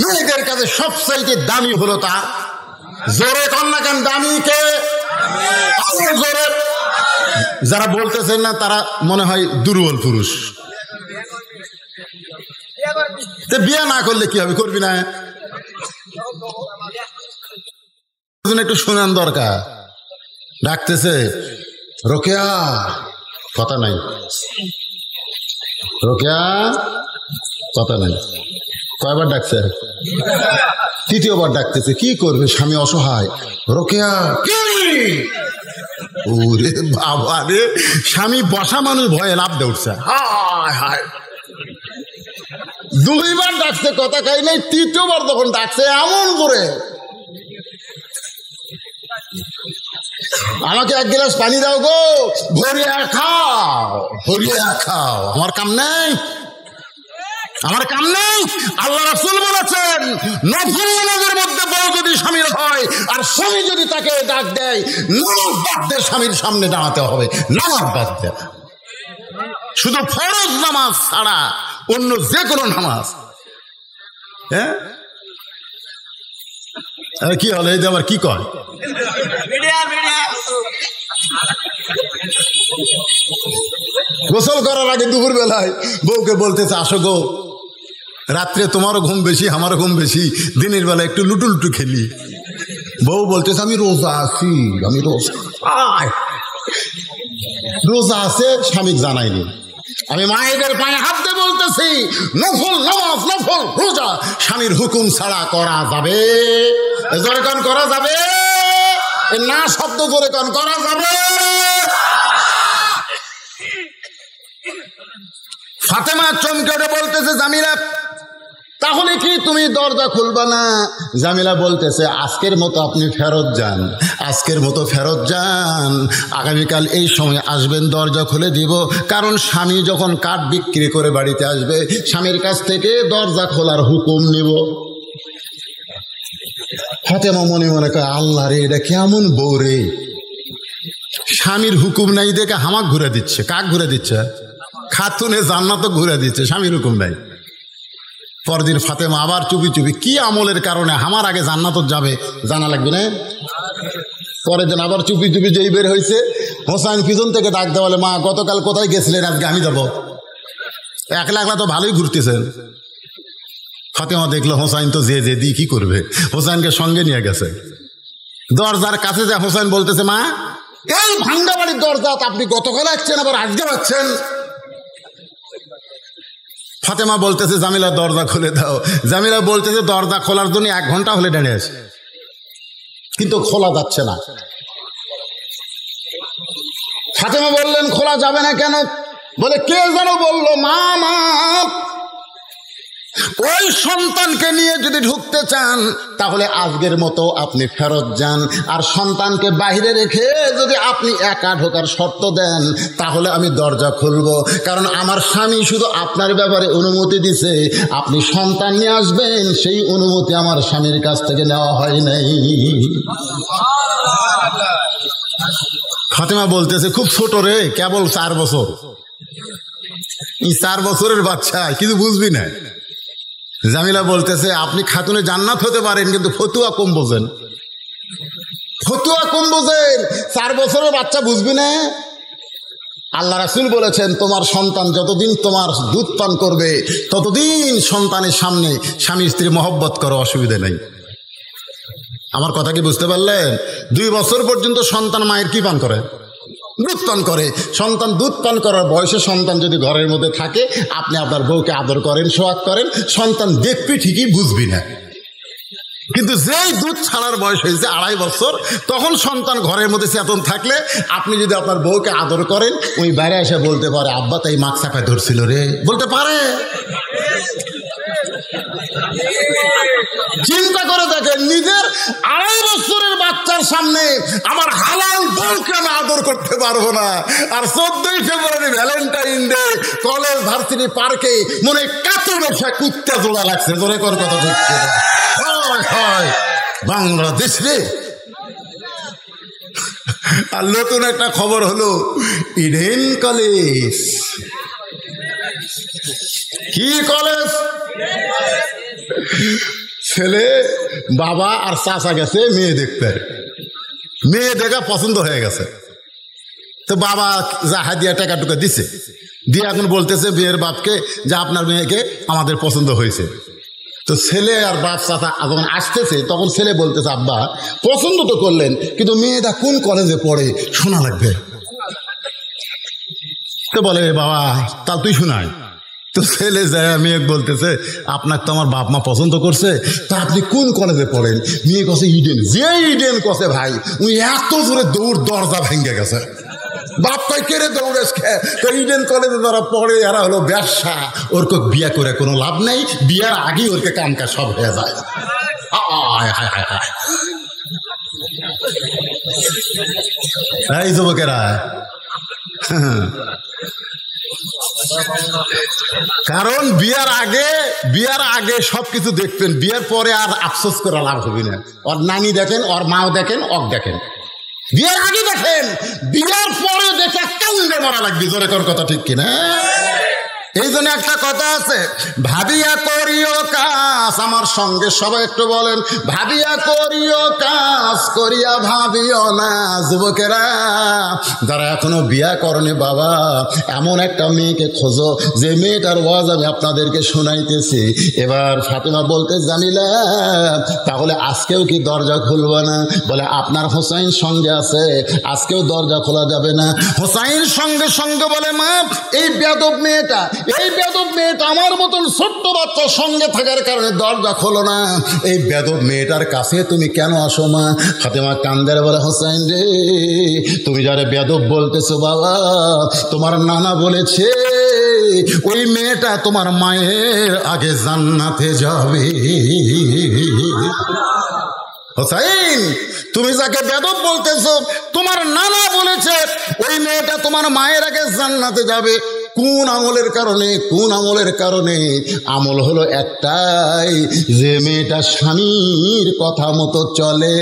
মেয়েদের কাছে সবচাইতে দামি হলো তার। জোরে কন্যা কেন, দামি কে? জোরে। যারা বলতেছেন না তারা মনে হয় দুর্বল পুরুষ। বিয়ে না করলে কি হবে? করবি না? একটু শোনান দরকার। ডাকতেছে, রোকেয়া, কথা নাই, রোকেয়া, কথা নাই। কয়বার ডাকছে? তৃতীয়বার ডাকতেছে। কি করবে? স্বামী অসহায়। রোকেয়া, ওরে বাবা রে, স্বামী বসা মানুষ ভয়ে লাভ দিয়ে উঠছে। হায় হায়, দুইবার ডাকছে, কথা খাই নাই। তৃতীয়বার যখন ডাকছে এমন করে, আমাকে এক গ্লাস পানি দাও গো, ভরিয়া খাও, ভরিয়া খাও, আমার কাম নেই। আমার কাম নেই। আল্লাহ রাসূল বলেছেন নফল নামাজের মধ্যে বউ যদি স্বামীর হয় আর স্বামী যদি তাকে ডাক দেয়, নামাজ বাদ দিয়ে স্বামীর সামনে দাঁড়াতে হবে, নামাজ বাদ দেয়, শুধু ফরজ নামাজ ছাড়া অন্য যে কোনো নামাজ। হ্যাঁ কি হলো, এই যে আবার কি কয়, গোসল করার আগে দুপুর বেলায় বউকে বলতেছে আসো গো, রাত্রে তোমারও ঘুম বেশি আমারও ঘুম বেশি, দিনের বেলা একটু লুটু লুটু খেলি। বউ বলতেছে আমি রোজা আছি, আমি রোজা আছে, স্বামী জানাইনি। আমি মায়েদের পায়ে হাত দিয়ে বলতেছি নফল নামাজ নফল রোজা স্বামীর হুকুম ছাড়া করা যাবে? জোরে কান করা যাবে না? শব্দ জোরে কান করা যাবে? ফাতেমা চমকে উঠে বলতেছে জামিলা তাহলে কি তুমি দরজা খুলবা না? জামিলা বলতেছে আজকের মতো আপনি ফেরত যান, আজকের মতো ফেরত যান, আগামীকাল এই সময় আসবেন, দরজা খুলে দিব। কারণ স্বামী যখন কাঠ বিক্রি করে বাড়িতে আসবে স্বামীর কাছ থেকে দরজা খোলার হুকুম নিব। ফাতেমা মনে মনে কয় আল্লাহ রে, এটা কেমন বউ রে, স্বামীর হুকুম নাই দেখে হামাক ঘুরে দিচ্ছে। কাক ঘুরে দিচ্ছে? খাতুনে জান্নাত ঘুরে দিচ্ছে, স্বামীর হুকুম নাই। পরদিন ফাতেমা আবার চুপি চুপি কি আমলের কারণে আমার আগে জান্নাত যাবে জানা লাগবে না? পরের দিন আবার চুপি চুপি যেই বের হয়েছে, হোসাইন পিছন থেকে ডাক দেওয়ালে মা গতকাল কোথায় গেছিলেন, আজকে আমি যাবো। একলা একলা তো ভালোই ঘুরতেছেন। ফাতেমা দেখলো হোসাইন তো যে যে দি কি করবে, হোসাইনকে সঙ্গে নিয়ে গেছে। দরজার কাছে যা হোসাইন বলতেছে মা এই ভাঙ্গা বাড়ির দরজা আপনি গতকাল আসছেন আবার আজকে পাচ্ছেন। ফাতেমা বলতেছে জামিলা দরজা খুলে দাও। জামিলা বলতেছে দরজা খোলার জন্য 1 ঘন্টা হলে দাঁড়িয়ে আছে, কিন্তু খোলা যাচ্ছে না। ফাতেমা বললেন খোলা যাবে না কেন? বলে কে যেন বললো মা মা ওই সন্তানকে নিয়ে যদি ঢুকতে চান তাহলে আজকের মতো আপনি ফেরত যান, আর সন্তানকে বাইরে রেখে যদি আপনি একা ঢোকার শর্ত দেন তাহলে আমি দরজা খুলব। কারণ আমার স্বামী শুধু আপনার ব্যাপারে অনুমতি দিছে, আপনি সন্তান নিয়ে আসবেন সেই অনুমতি আমার স্বামীর কাছ থেকে নেওয়া হয় নাই। ফাতেমা বলতেছে খুব ছোট রে, কেবল 4 বছর, এই 4 বছরের বাচ্চা কিছু বুঝবি না। জামিলা বলতেছে আপনি খাতুনে জান্নাত হতে পারেন কিন্তু ফতুয়া কম বোঝেন, ফতুয়া কম বোঝেন, 4 বছরের বাচ্চা বুঝবি না। আল্লাহ রাসূল বলেছেন তোমার সন্তান যতদিন তোমার দুধ পান করবে ততদিন সন্তানের সামনে স্বামী স্ত্রী মহব্বত করো, অসুবিধা নেই। আমার কথা কি বুঝতে পারলেন? 2 বছর পর্যন্ত সন্তান মায়ের কি পান করে? দুধ পান করে। সন্তান দুধ পান করার বয়সে সন্তান যদি ঘরের মধ্যে থাকে আপনি আপনার বউকে আদর করেন, সোহাগ করেন, সন্তান দেখবি ঠিকই বুঝবি না। কিন্তু যেই দুধ ছাড়ার বয়স হয়েছে 2.5 বছর, তখন সন্তান ঘরের মধ্যে চেতন থাকলে আপনি যদি আপনার বউকে আদর করেন ওই বাইরে এসে বলতে পারে আব্বা তাই মাছ চাপায় ধরছিল রে, বলতে পারে। চিন্তা করে দেখেন নিজের 2.5 বছরের বাচ্চার সামনে আমার হালাল বউকে আমি আদর করতে পারবো না। আর 14ই ফেব্রুয়ারি ভ্যালেন্টাইন ডে কলেজ ভার্সিটি পার্কে মনে কাছে বসে কুত্তা জোড়া লাগছে। জোরে কর কথা ঠিক হয় বাংলাদেশ রে। আর নতুন একটা খবর হলো ইডেন কলেজ। কি কলেজ? ছেলে বাবা আর চাচা গেছে মেয়ে দেখতে, মেয়ে দেখা পছন্দ হয়ে গেছে। তো বাবা যা হাদিয়া টাকা টুকা দিছে, দিয়ে এখন বলতেছে মেয়ের বাপকে যে আপনার মেয়েকে আমাদের পছন্দ হয়েছে। তো ছেলে আর বাপ চাচা যখন আসতেছে তখন ছেলে বলতেছে আব্বা পছন্দ তো করলেন কিন্তু মেয়েটা কোন কলেজে পড়ে শোনা লাগবে। তো বলে বাবা তা তুই শোনায়। তো ছেলে যায় মেয়ে বলতেছে আপনাকে তো আমার বাপ মা পছন্দ করছে, তা আপনি কোন কলেজে পড়েন? মেয়ে কছে ইডেন। যে ইডেন কছে ভাই উনি এত জোরে দরজা ভেঙে গেছে। বাপ কয় কেড়ে দৌড়েস খে, তো ইডেন কলেজে যারা পড়ে এরা হলো ব্যবসা, ওরকে বিয়ে করে কোনো লাভ নেই, বিয়ার আগেই ওরকে কামকা সব হয়ে যায়। এই যুবকেরা কারণ বিয়ার আগে সবকিছু দেখতেন, বিয়ার পরে আর আফসোস করা লাভ হবে না। ওর নানি দেখেন, ওর মাও দেখেন, অক দেখেন। বিয়ার আগে দেখেন, বিয়ার পরে দেখে কাউন্ডে মারা লাগবে। জোরে কোন কথা ঠিক কিনা? এই জন্য একটা কথা আছে, ভাবিয়া করিও কাজ। আমার সঙ্গে সবাই একটু বলেন, ভাবিয়া করিও কাজ, করিয়া ভাবিও না। যুবকেরা যারা এখনো বিয়া করনি, বাবা এমন একটা মেয়েকে খোঁজো যে মেয়েটার ওয়াজ আমি আপনাদেরকে শোনাইতেছি। এবার ফাতেমা বলতে জানিলা, তাহলে আজকেও কি দরজা খুলবো না? বলে আপনার হোসাইন সঙ্গে আছে, আজকেও দরজা খোলা যাবে না। হোসাইন সঙ্গে সঙ্গে বলে, মা এই বেয়াদব মেয়েটা আমার মতন ছোট্ট বাচ্চার সঙ্গে থাকার কারণে দরজা খোলো না। এই বেয়াদব মেয়েটার কাছে তুমি কেন আসো মা? ফাতেমা কান্দের বলে, হোসাইন রে, তুমি যারা বেয়াদব বলতেছো বাবা, তোমার নানা বলেছে ওই মেয়েটা তোমার মায়ের আগে জান্নাতে যাবে। হোসাইন, তুমি যাকে বেয়াদব বলতেছো, তোমার নানা বলেছে ওই মেয়েটা তোমার মায়ের আগে জান্নাতে যাবে। কোন আমলের কারণে? আমল হলো একটাই, যে মেয়েটা স্বামীর কথা মতো চলে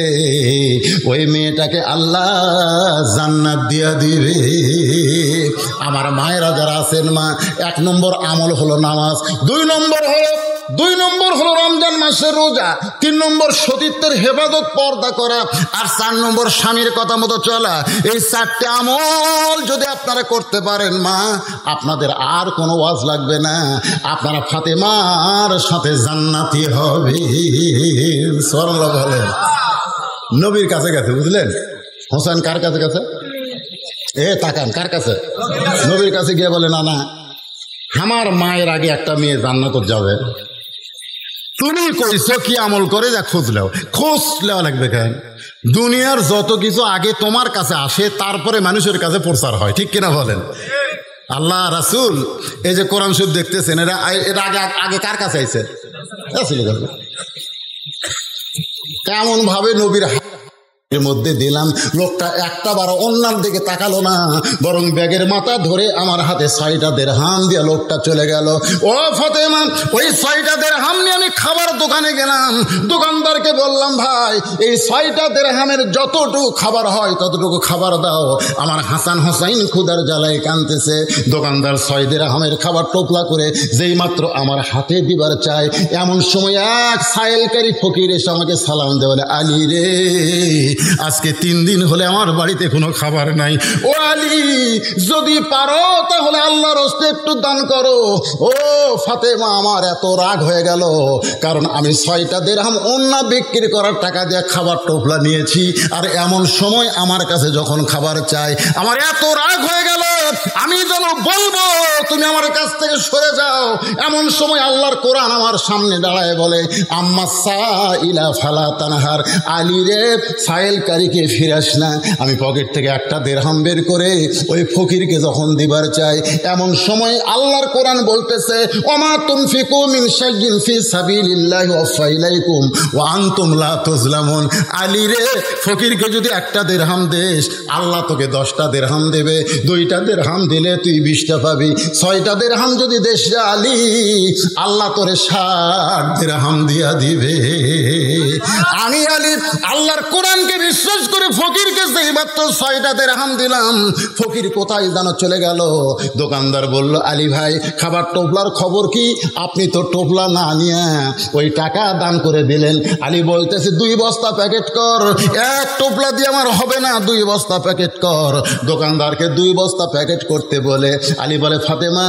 ওই মেয়েটাকে আল্লাহ জান্নাত দিয়া দিবে। আমার মায়েরা যারা আছেন মা, 1 নম্বর আমল হলো নামাজ, 2 নম্বর হলো রমজান মাসের রোজা, 3 নম্বর সতীত্বের হেফাজত পর্দা করা, আর 4 নম্বর স্বামীর কথা মতো চলা। এই 4টে আমল যদি আপনারা করতে পারেন মা, আপনাদের আর কোনো ওয়াজ লাগবে না, আপনারা ফাতেমার সাথে জান্নাতি হবে। সুবহানাল্লাহ বলেন। নবীর কাছে গেছে, বুঝলেন? হোসেন কার কাছে গেছে? তাকান, কার কাছে? নবীর কাছে গিয়ে বলে, না আমার মায়ের আগে একটা মেয়ে জান্নাতে যাবে। তুমি কইছো কি আমল করে যা খোঁজ লেওয়া লাগবে কেন? দুনিয়ার যত কিছু আগে তোমার কাছে আসে, তারপরে মানুষের কাছে প্রচার হয়, ঠিক কিনা বলেন? আল্লাহ রাসূল এই যে কোরআন শরীফ দেখতেছেন, এটা আগে কার কাছে আইছে? কেমন ভাবে নবীর এর মধ্যে দিলাম, লোকটা একটা বার অন্যার দিকে তাকালো না, বরং ব্যাগের মাথা ধরে আমার হাতে 6টা দিরহাম দিয়ে লোকটা চলে গেল। ও ফাতেমা, ওই 6টা দিরহাম নিয়ে আমি খাবার দোকানে গেলাম, দোকানদারকে বললাম, ভাই এই 6টা দিরহামের যতটুকু খাবার হয় ততটুকু খাবার দাও, আমার হাসান হোসাইন ক্ষুধার জ্বালায় কাঁদতেছে। দোকানদার 6 দিরহামের খাবার টোপলা করে যেই মাত্র আমার হাতে দিবার চাই, এমন সময় এক সাইলকারী ফকির এসে আমাকে সালাম দেয়, বলে, আলী রে, আজকে 3 দিন হলে আমার বাড়িতে কোনো খাবার নাই। ও আলী, যদি পারো তাহলে আল্লাহর রাস্তে একটু দান করো। ও ফাতেমা, আমার এত রাগ হয়ে গেল, কারণ আমি 6টা দিরহাম অন্য বিক্রি করার টাকা দিয়ে খাবার টোপলা নিয়েছি, আর এমন সময় আমার কাছে যখন খাবার চাই, আমার এত রাগ হয়ে গেল, আমি যেন বলবো তুমি আমার কাছ থেকে সরে যাও। এমন সময় আল্লাহর কোরআন আমার সামনে দাঁড়ায় বলে, আম্মা সাইলা ফালা তানহার, আলী রে, সাইলকারীকে ফিরাস না। আমি পকেট থেকে একটা দিরহাম বের করে ওই ফকিরকে যখন দিবার চাই, এমন সময় আল্লাহর কোরআন বলতেছে, ওমা তুনফিকু মিন শাইইন ফি সাবিলিল্লাহি ওয়াফা ইলাইকুম ওয়া আনতুম লা তুজলামুন। আলী রে, ফকিরকে যদি একটা দিরহাম দেস, আল্লাহ তোকে 10টা দিরহাম দেবে, 2টা দিরহাম দিলে তুই 20টা পাবি, 6টা দিরহাম যদি দেশ আলী, আল্লাহ তোরে 60 দিরহাম দিয়া দিবে। আমি আলী আল্লাহর কোরআনকে বিশ্বাস করে ফকিরকে যেই মাত্র 6টা দিরহাম দিলাম, ফকির কোথায় যেন চলে গেল। দোকানদার বলল, আলী ভাই, খাবার টোপলার খবর কি? আপনি তো টোপলা না নিয়ে ওই টাকা দান করে দিলেন। আলী বলতেছে, 2 বস্তা প্যাকেট কর, 1 টোপলা দিয়ে আমার হবে না, 2 বস্তা প্যাকেট কর। দোকানদারকে 2 বস্তা প্যাকেট করতে বলে আলী বলে, ফাতেমা,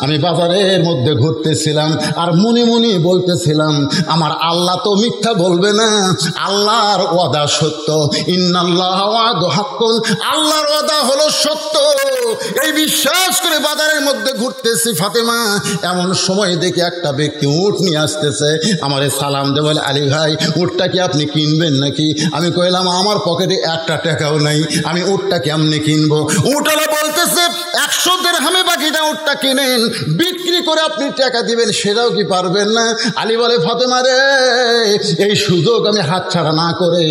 আমি বাজারের মধ্যে ঘুরতেছিলাম আর মনে মনে বলতেছিলাম, আমার আল্লাহ তো মিথ্যা বলবে না, আল্লাহর ওয়াদা সত্য, ইন্নাল্লাহ ওয়াদু হাক্কুন, আল্লাহর ওয়াদা হলো সত্য। এই বিশ্বাস করে বাজারের মধ্যে ঘুরতেছি ফাতেমা, এমন সময় দেখি একটা ব্যক্তি উট নিয়ে আসতেছে, আমারে সালাম দে, বলে, আলী ভাই, উটটা কি আপনি কিনবেন নাকি? আমি কইলাম, আমার পকেটে 1টা টাকাও নাই, আমি উটটা কেমনে কিনবো? উটওয়ালা বলতেছে, 100 দিরহামে বাকিটা উটটা কিনেন, বিক্রি করে আপনি টাকা দিবেন, সেটাও কি পারবেন না? আলী বলে ফাতেমা রে, এই সুযোগ আমি হাতছাড়া না করে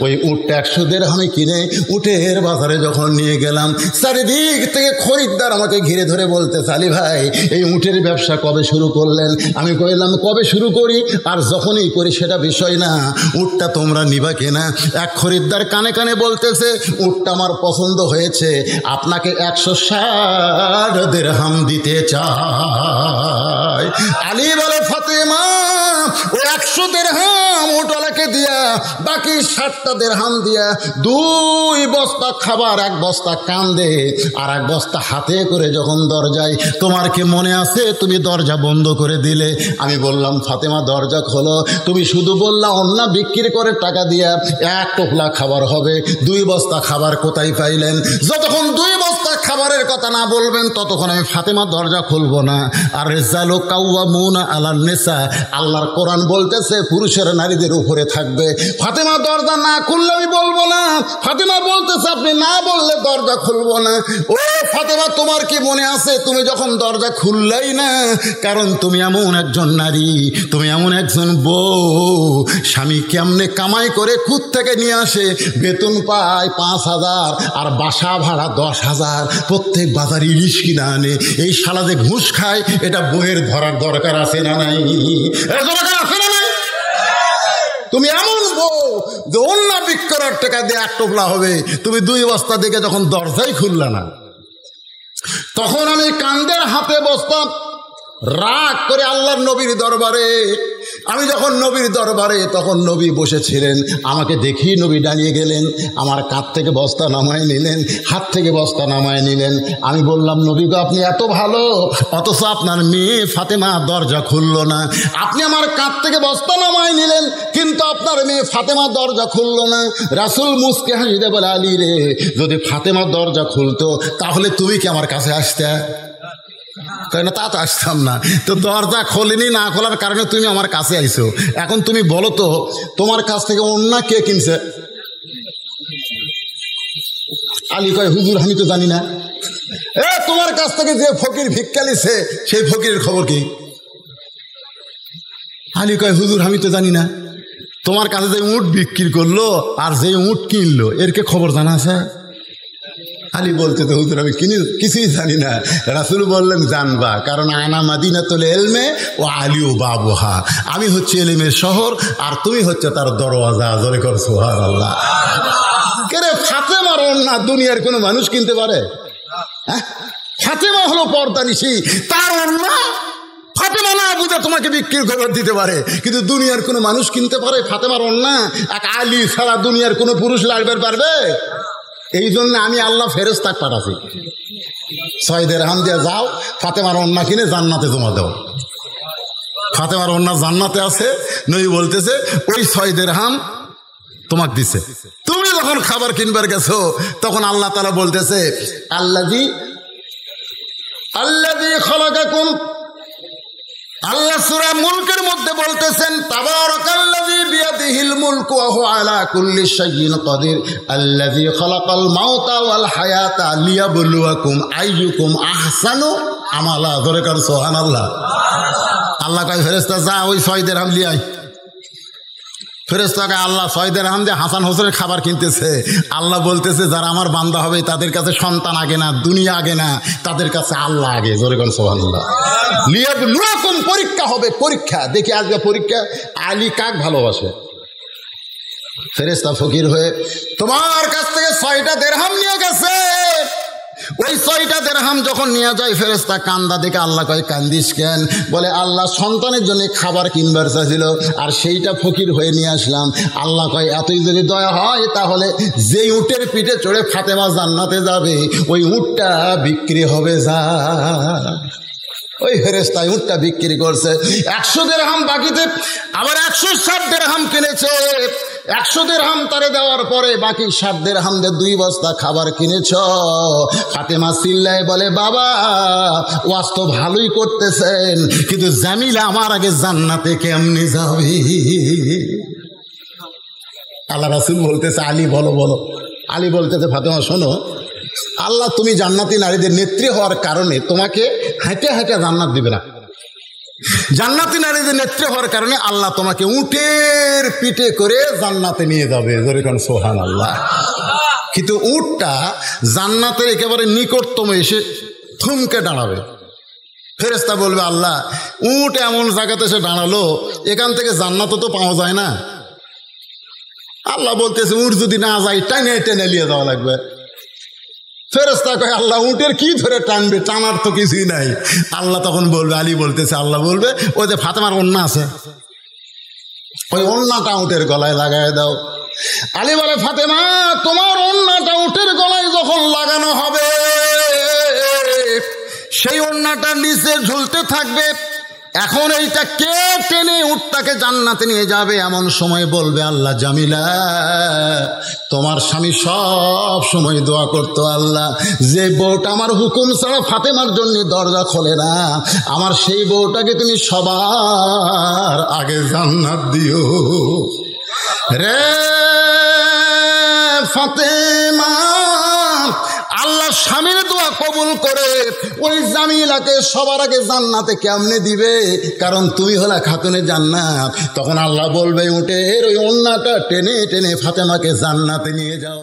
ওই উটটা 100 দিরহামে কিনে উটের বাজারে যখন নিয়ে গেলাম, চারিদিক থেকে খরিদ্দার আমাকে ঘিরে ধরে বলতেছে, আলী ভাই এই উটের ব্যবসা কবে শুরু করলেন? আমি কইলাম কবে শুরু করি আর যখনই করি সেটা বিষয় না, উটটা তোমরা নিবা কিনা? এক খরিদ্দার কানে কানে বলতেছে, উটটা আমার পছন্দ হয়েছে, আপনাকে 160 দিরহাম দিতে চাই। আলী বলে ফাতেমা ও 100 দিরহাম উটওয়ালাকে দিয়া বাকি 60টা দিরহাম দিয়া 2 বস্তা খাবার, 1 বস্তা কান্দে আর 1 বস্তা হাতে করে যখন দরজায়, তোমার কি মনে আছে তুমি দরজা বন্ধ করে দিলে? আমি বললাম ফাতেমা দরজা খোলো, তুমি শুধু বললা অন্য বিক্রি করে টাকা দিয়া 1 টোপলা খাবার হবে, 2 বস্তা খাবার কোথায় পাইলেন? যতক্ষণ 2 বস্তা খাবারের কথা না বলবেন ততক্ষণ আমি ফাতেমা দরজা খুলবো না। আর রিজালু কাওয়ামুনা আলান নিসা, আল্লাহর কোরআন বলতেছে পুরুষেরা নারীদের উপরে থাকবে। ফাতেমা দরজা না খুললে আমি বলবো না। ফাতেমা বলতেছে আপনি না বললে দরজা খুলবো না। ও ফাতেমা তোমার কি মনে আছে তুমি যখন দরজা খুললেই না, কারণ তুমি এমন একজন নারী, তুমি এমন একজন বউ, স্বামী কেমনে কামাই করে খুদ থেকে নিয়ে আসে, বেতন পায় 5,000 আর বাসা ভাড়া 10,000, প্রত্যেক বাজার ইলিশ কিনা আনে, এই শালা যে ঘুষ খায় এটা বইয়ের ধরার দরকার আছে না নাই? তুমি এমন বউ যে অন্য বিক্রয়ের টাকা দিয়ে 1 টোপলা হবে, তুমি 2 বস্তা দেখে যখন দরজাই খুললা না, তখন আমি কান্দের হাতে বসতাম রাগ করে আল্লাহর নবীর দরবারে। আমি যখন নবীর দরবারে, তখন নবী বসেছিলেন, আমাকে দেখেই নবী দাঁড়িয়ে গেলেন, আমার কাঁধ থেকে বস্তা নামায় নিলেন, হাত থেকে বস্তা নামায় নিলেন। আমি বললাম নবী গো আপনি এত ভালো, অথচ আপনার মেয়ে ফাতেমা দরজা খুলল না। আপনি আমার কাঁধ থেকে বস্তা নামায় নিলেন, কিন্তু আপনার মেয়ে ফাতেমা দরজা খুলল না। রাসূল মুসকে হাসিতে বলে, আলী রে, যদি ফাতেমা দরজা খুলতো তাহলে তুমি কি আমার কাছে আসতে? কেন তা তো আসতাম না। তো দরজা খোলেনি, না খোলার কারণে তুমি আমার কাছে আইছো। এখন তুমি বলো তো তোমার কাছ থেকে অন্য কে কিনছে? আলী কয় হুজুর আমি তো জানি না। তোমার কাছ থেকে যে ফকির ভিক্ষা নিছে সেই ফকিরের খবর কি? আলী কয় হুজুর আমি তো জানি না। তোমার কাছে যে উট বিক্রি করলো আর যে উট কিনলো এর কে খবর জানা আছে? আলী বলতে তো হুজুর আমি কিছুই জানি না। রাসূল বললেন জানবা, কারণ আনা মাদিনাতুল ইলমে ও আলী ও বাবুহা, আমি হচ্ছে ইলমের শহর আর তুমি হচ্ছে তার দরওয়াজা। জোরে কর সুবহানাল্লাহ। কেরে ফাতেমার ওন্না দুনিয়ার কোনো মানুষ কিনতে পারে? ফাতেমা হলো পর্দানিশী, তার ওন্না ফাতেমা না বুঝে তোমাকে বিক্রির খবর দিতে পারে, কিন্তু দুনিয়ার কোনো মানুষ কিনতে পারে ফাতেমার ওন্না? এক আলী ছাড়া দুনিয়ার কোনো পুরুষ লাগবে পারবে? এই জন্য আমি আল্লাহ ফেরেশতা পাঠাছি, 6 দিরহাম দিয়ে যাও ফাতেমার ওন্না কিনে জান্নাতে জমা দাও। ফাতেমার ওন্না জান্নাতে আছে, নবী বলতেছে ওই 6 দিরহাম তোমাকে দিছে। তুমি যখন খাবার কিনবার গেছো তখন আল্লাহ তাআলা বলতেছে আল্লাযী খালাকাকুম, আল্লাহ সূরা মুলকের মধ্যে বলতেছেন তাবারাকাল্লাযী বিয়াদিহিল মুলকু ওয়া হুয়া আলা কুল্লি শাইইন কাদির আল্লাযী খালাকাল মাউতা ওয়াল হায়াতা লিয়াবলুয়াকুম আইয়ুকুম আহসানু আমালা। ধরে কর সুবহানাল্লাহ। আল্লাহ কয় ফেরেশতা যা ওই 6 দিরহাম লিয়ে আয়। ফেরেশতাকে আল্লাহ 6 দিরহাম দিয়ে হাসান হোসেনের খাবার কিনতেছে। আল্লাহ বলতেছে যারা আমার বান্দা হবে তাদের কাছে সন্তান আগে না, দুনিয়া আগে না, তাদের কাছে আল্লাহ আগে। জোরে কোন সুবহানাল্লাহ। লিয়াবলুয়াকুম, পরীক্ষা হবে, পরীক্ষা। দেখি আজকে পরীক্ষা আলী কাক ভালোবাসে। ফেরেশতা ফকির হয়ে তোমার কাছ থেকে 6টা দিরহাম নিয়ে গেছে। ওই 6টা দিরহাম যখন নিয়ে যায় ফেরেশতা কান্দা দেখে আল্লাহ কয় কান্দিস কেন? বলে আল্লাহ সন্তানের জন্য খাবার কিনবার চাইছিল আর সেইটা ফকির হয়ে নিয়ে আসলাম। আল্লাহ কয় এতই যদি দয়া হয় তাহলে যেই উটের পিঠে চড়ে ফাতেমা জান্নাতে যাবে ওই উটটা বিক্রি হবে। যা ওই ফেরেশতা উটটা বিক্রি করছে। 100 দিরহাম বাকিতে আবার 160 দিরহাম কিনেছে। 100 দিরহাম তারে দেওয়ার পরে বাকি 60 দিরহাম দিয়ে 2 বস্তা খাবার কিনেছ। ফাতেমা চিল্লায় বলে বাবা ওয়াজ তো ভালোই করতেছেন, কিন্তু জামিলা আমার আগে জান্নাতে কেমনে যাবে? আল্লাহ রাসূল বলতেছে আলী বলো বলো। আলী বলতেছে ফাতেমা শোনো, আল্লাহ তুমি জান্নাতি নারীদের নেত্রী হওয়ার কারণে তোমাকে হাঁটে হাঁটে জান্নাত দিবে না। জান্নাতি নারীদের নেত্রী হওয়ার কারণে আল্লাহ তোমাকে উটের পিঠে করে জান্নাতে নিয়ে যাবে। সুবহানাল্লাহ। কিন্তু উটটা জান্নাতের একেবারে নিকটতম এসে থমকে দাঁড়াবে। ফেরেশতা বলবে আল্লাহ উট এমন জায়গাতে এসে দাঁড়ালো, এখান থেকে জান্নাতও তো পাওয়া যায় না। আল্লাহ বলতেছে উট যদি না যায় টানে টেনে নিয়ে যাওয়া লাগবে। ফেরেশতা কয় আল্লাহ উটের কি ধরে টানবে, টানার তো কিছুই নাই। আল্লাহ তখন বলবে, আলী বলতেছে, আল্লাহ বলবে ওই যে ফাতেমার ওন্না আছে, ওই ওন্নাটা উটের গলায় লাগায় দাও। আলী বলে ফাতেমা তোমার ওন্নাটা উটের গলায় যখন লাগানো হবে, সেই ওন্নাটা নিচে ঝুলতে থাকবে। এখন এইটা কে টেনে উটটাকে জান্নাতে নিয়ে যাবে? এমন সময় বলবে আল্লাহ জামিলা তোমার স্বামী সব সময় দোয়া করতো, আল্লাহ যে বউটা আমার হুকুম ছাড়া ফাতেমার জন্য দরজা খোলে না, আমার সেই বউটাকে তুমি সবার আগে জান্নাত দিও রে ফাতেমা। আল্লাহ স্বামীর দোয়া কবুল করে ওই জামিলাকে সবার আগে জান্নাতে কেমনে দিবে? কারণ তুমি হলা খাতুনে জান্নাত। তখন আল্লাহ বলবে উটের ওই ওন্নাটা টেনে টেনে ফাতেমাকে জান্নাতে নিয়ে যাও।